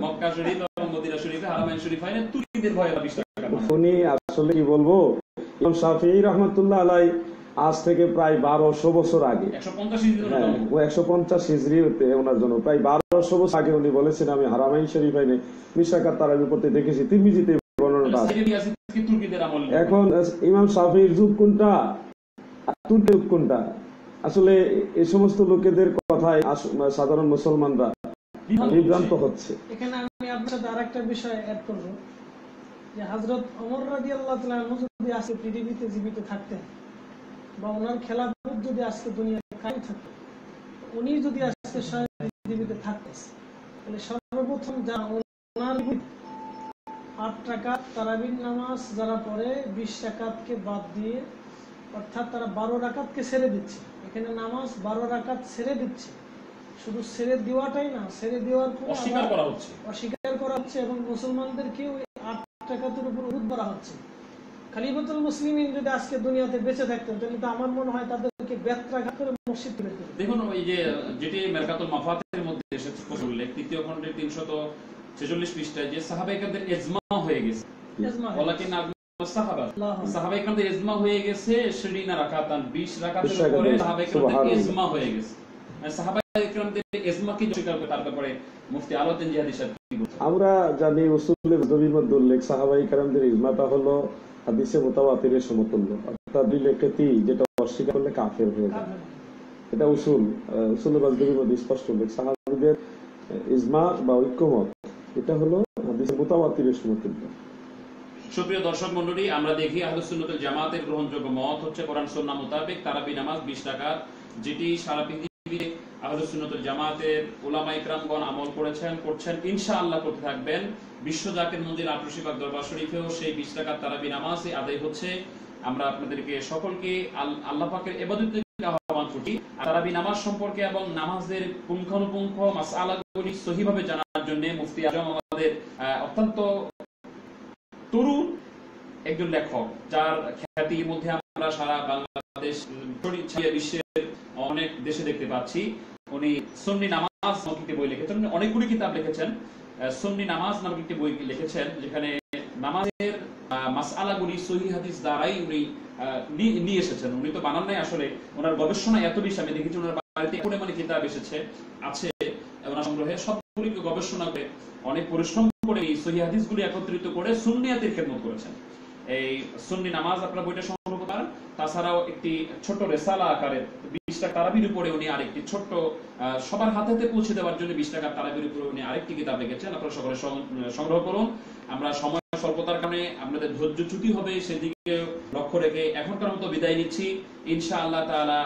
মক্কা শরীফ এবং মদিনা শরীফে হারামাইন শরীফাইনে তুর্কিদের ভয়ে 20 রাকাত। উনি আসলে কি বলবো, ইমাম শাফিঈ রাহমাতুল্লাহ আলাইহি আজ থেকে প্রায় 1200 বছর আগে, 150 হিজরি, হ্যাঁ 150 হিজরিতে ওনার জন্য প্রায় 1200 বছর আগে উনি বলেছেন, আমি হারামাইন শরীফাইনে 20 রাকাত তারাবি পড়তে দেখেছি। তিরমিজিতে বর্ণনাটা আছে। তুর্কিদের আমল। এখন ইমাম শাফিঈর যুগ কোনটা আর তুর্কির যুগ কোনটা? আসলে এই সমস্ত লোকেদের কথায় সাধারণ মুসলমানরা বিভ্রান্ত হচ্ছে। এখানে আমি আপনার সাথে আরেকটা বিষয় অ্যাড করব যে হযরত ওমর রাদিয়াল্লাহু তাআলা আনহু যদি আজকে পৃথিবীতে জীবিত থাকতেন বা ওনার খেলাফত যদি আজকে দুনিয়াতে কায়েম থাকতো, উনি যদি আজকে পৃথিবীতে থাকতেন, তাহলে সর্বপ্রথম যা ওনার 8 রাকাত তারাবির নামাজ যারা পড়ে 20 রাকাতকে বাদ দিয়ে, অর্থাৎ তারা 12 রাকাতকে ছেড়ে দিচ্ছে। এখানে নামাজ 12 রাকাত ছেড়ে দিচ্ছে, শুধু ছেড়ে দেওয়াটাই না, ছেড়ে দেওয়ার পর অস্বীকার করা হচ্ছে এবং মুসলমানদেরকে ওই 8 রাকাতের উপর উদ্বুদ্ধ করা হচ্ছে। খলিফাতুল মুসলিমিন যদি আজকে দুনিয়াতে বেঁচে থাকতেন, তাহলে তো আমার মনে হয় তাদেরকে বেত্রাঘাত করে মসজিদ তুলে দিতেন। দেখুন, ওই যে যেটি মেরকাতুল মাফাতের মধ্যে এসেছে উল্লেখ, 3য় খণ্ডের 346 পৃষ্ঠায়, যে সাহাবায়ে-কেরামদের ইজমা হয়ে গেছে, ওয়ালাকিন সাহাবায়ে-কেরামদের ইজমা হয়ে গেছে 20 রাকাতান, 20 রাকাতের উপরে সাহাবায়ে-কেরামদের ইজমা হয়ে গেছে। সাহাবায়ে-কেরামদের ইজমা কি স্বীকার করে, তার ব্যাপারে মুফতি আলাউদ্দিন জিহাদি সাহেব কি বলছেন? আমরা জানি উসুলে নবীর মধ্যে উল্লেখ সাহাবায়ে-কেরামদের ইজমাটা হলো হাদিসে মুতাওয়াতিরের সমতুল্য, অর্থাৎ বিলেকেতি যেটা অস্বীকার করলে কাফের হয়ে যায়। এটা উসুলে নবীর মধ্যে স্পষ্ট উল্লেখ। সাহাবীদের ইজমা বা ঐক্যমত এটা হলো হাদিসে মুতাওয়াতিরের সমতুল্য। সুপ্রিয় দর্শক মণ্ডলী, আমরা দেখি আহলুস সুন্নাত ওয়াল জামাতের গ্রহণযোগ্য মত হচ্ছে কোরআন সুন্নাহ মোতাবেক তারাবি নামাজ 20 রাকাত, যেটি সারা পৃথিবীতে আহলুস সুন্নাত ওয়াল জামাতের উলামায়ে কেরামগণ আমল করেছেন, করছেন, ইনশাআল্লাহ করতে থাকবেন। বিশ্ব জাকির মন্দির 88 পাক দরবার শরীফেও সেই 20 রাকাত তারাবি নামাজই আদায় হচ্ছে। আমরা আপনাদেরকে সকলকে আল্লাহ পাকের ইবাদতের আহ্বান করি। তারাবি নামাজ সম্পর্কে এবং নামাজের পুঙ্খানুপুঙ্খ মাসআলাগুলি সহিভাবে জানার জন্য মুফতি আজম আমাদের অত্যন্ত তরুণ একজন লেখক, যার খ্যাতির মধ্যে আমরা সারা বাংলাদেশ ছড়িয়ে বিশ্বের অনেক দেশে দেখতে পাচ্ছি। উনি সুন্নি নামাজ নামক একটি বই লিখেছেন, অনেকগুলি কিতাব লিখেছেন। সুন্নি নামাজ নামক একটি বই লিখেছেন, যেখানে নামাজের মাসআলাগুলি সহিহ হাদিস দ্বারাই উনি নিয়ে এসেছেন। উনি তো বানান নাই, আসলে ওনার গবেষণা এত বেশি, আমি দেখেছি ওনার বাড়িতে পরিমাণে কিতাব আছে ওনার সংগ্রহে, সবগুলিকে গবেষণা করে অনেক পরিশ্রম করে এই সহিহ হাদিসগুলি একত্রিত করে সুন্নিয়াতের খেদমত করেছেন। এই সুন্নি নামাজ আপনারা বইটা সংগ্রহ করতে পারেন। তাছাড়াও একটি ছোট রেসালা আকারে 20 টাকা তারাবির উপরে উনি আরেকটি ছোট্ট সবার হাতে পৌঁছে দেওয়ার জন্য 20 টাকা তারাবির উপরে উনি আরেকটি কিতাব লিখেছেন। আপনারা সকলে সংগ্রহ করুন। আমরা সময় স্বল্পতার কারণে আপনাদের ধৈর্যচ্যুতি হবে সেদিকে লক্ষ্য রেখে এখনকার মতো বিদায় নিচ্ছি। ইনশাআল্লাহ তাআলা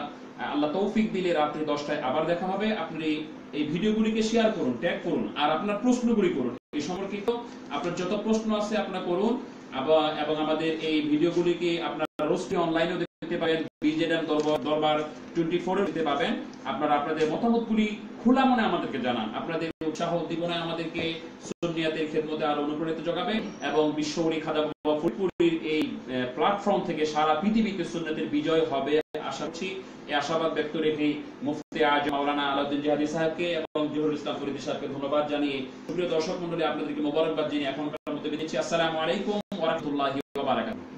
আল্লাহ তৌফিক দিলে রাত্রি 10টায় আবার দেখা হবে। আপনি এই ভিডিওগুলিকে শেয়ার করুন, ট্যাগ করুন, আর আপনার প্রশ্নগুলি করুন। এই সম্পর্কিত আপনার যত প্রশ্ন আছে আপনারা করুন, এবং আমাদের এই ভিডিওগুলিকে আপনারা রোস্টে অনলাইনেও দেখতে পাবেন, বিজেডএম দরবার 24 দেখতে পাবেন। আপনারা আপনাদের মতামতগুলি খোলা মনে আমাদেরকে জানান। আপনাদের উৎসাহ উদ্দীপনায় আমাদেরকে সুন্নিয়াতের খেদমতে আরো অনুপ্রাণিত জোগাবে এবং বিশ্বরী খাজা বাবা ফরিদপুরের এই প্ল্যাটফর্ম থেকে সারা পৃথিবীতে সুন্নাতের বিজয় হবে আশা করছি। এই আশাবাদ ব্যক্ত রেখে মুফতি আজম মাওলানা আলাউদ্দিন জিহাদি সাহেবকে এবং জহুরুল ইসলাম ফরিদি সাহেবকে ধন্যবাদ জানিয়ে সুপ্রিয় দর্শক মণ্ডলী আপনাদেরকে মোবারকবাদ জানিয়ে এখনকার মতো বিদায় নিচ্ছি। আসসালামু আলাইকুম ওয়া রাহমাতুল্লাহি ওয়া বারাকাতুহু।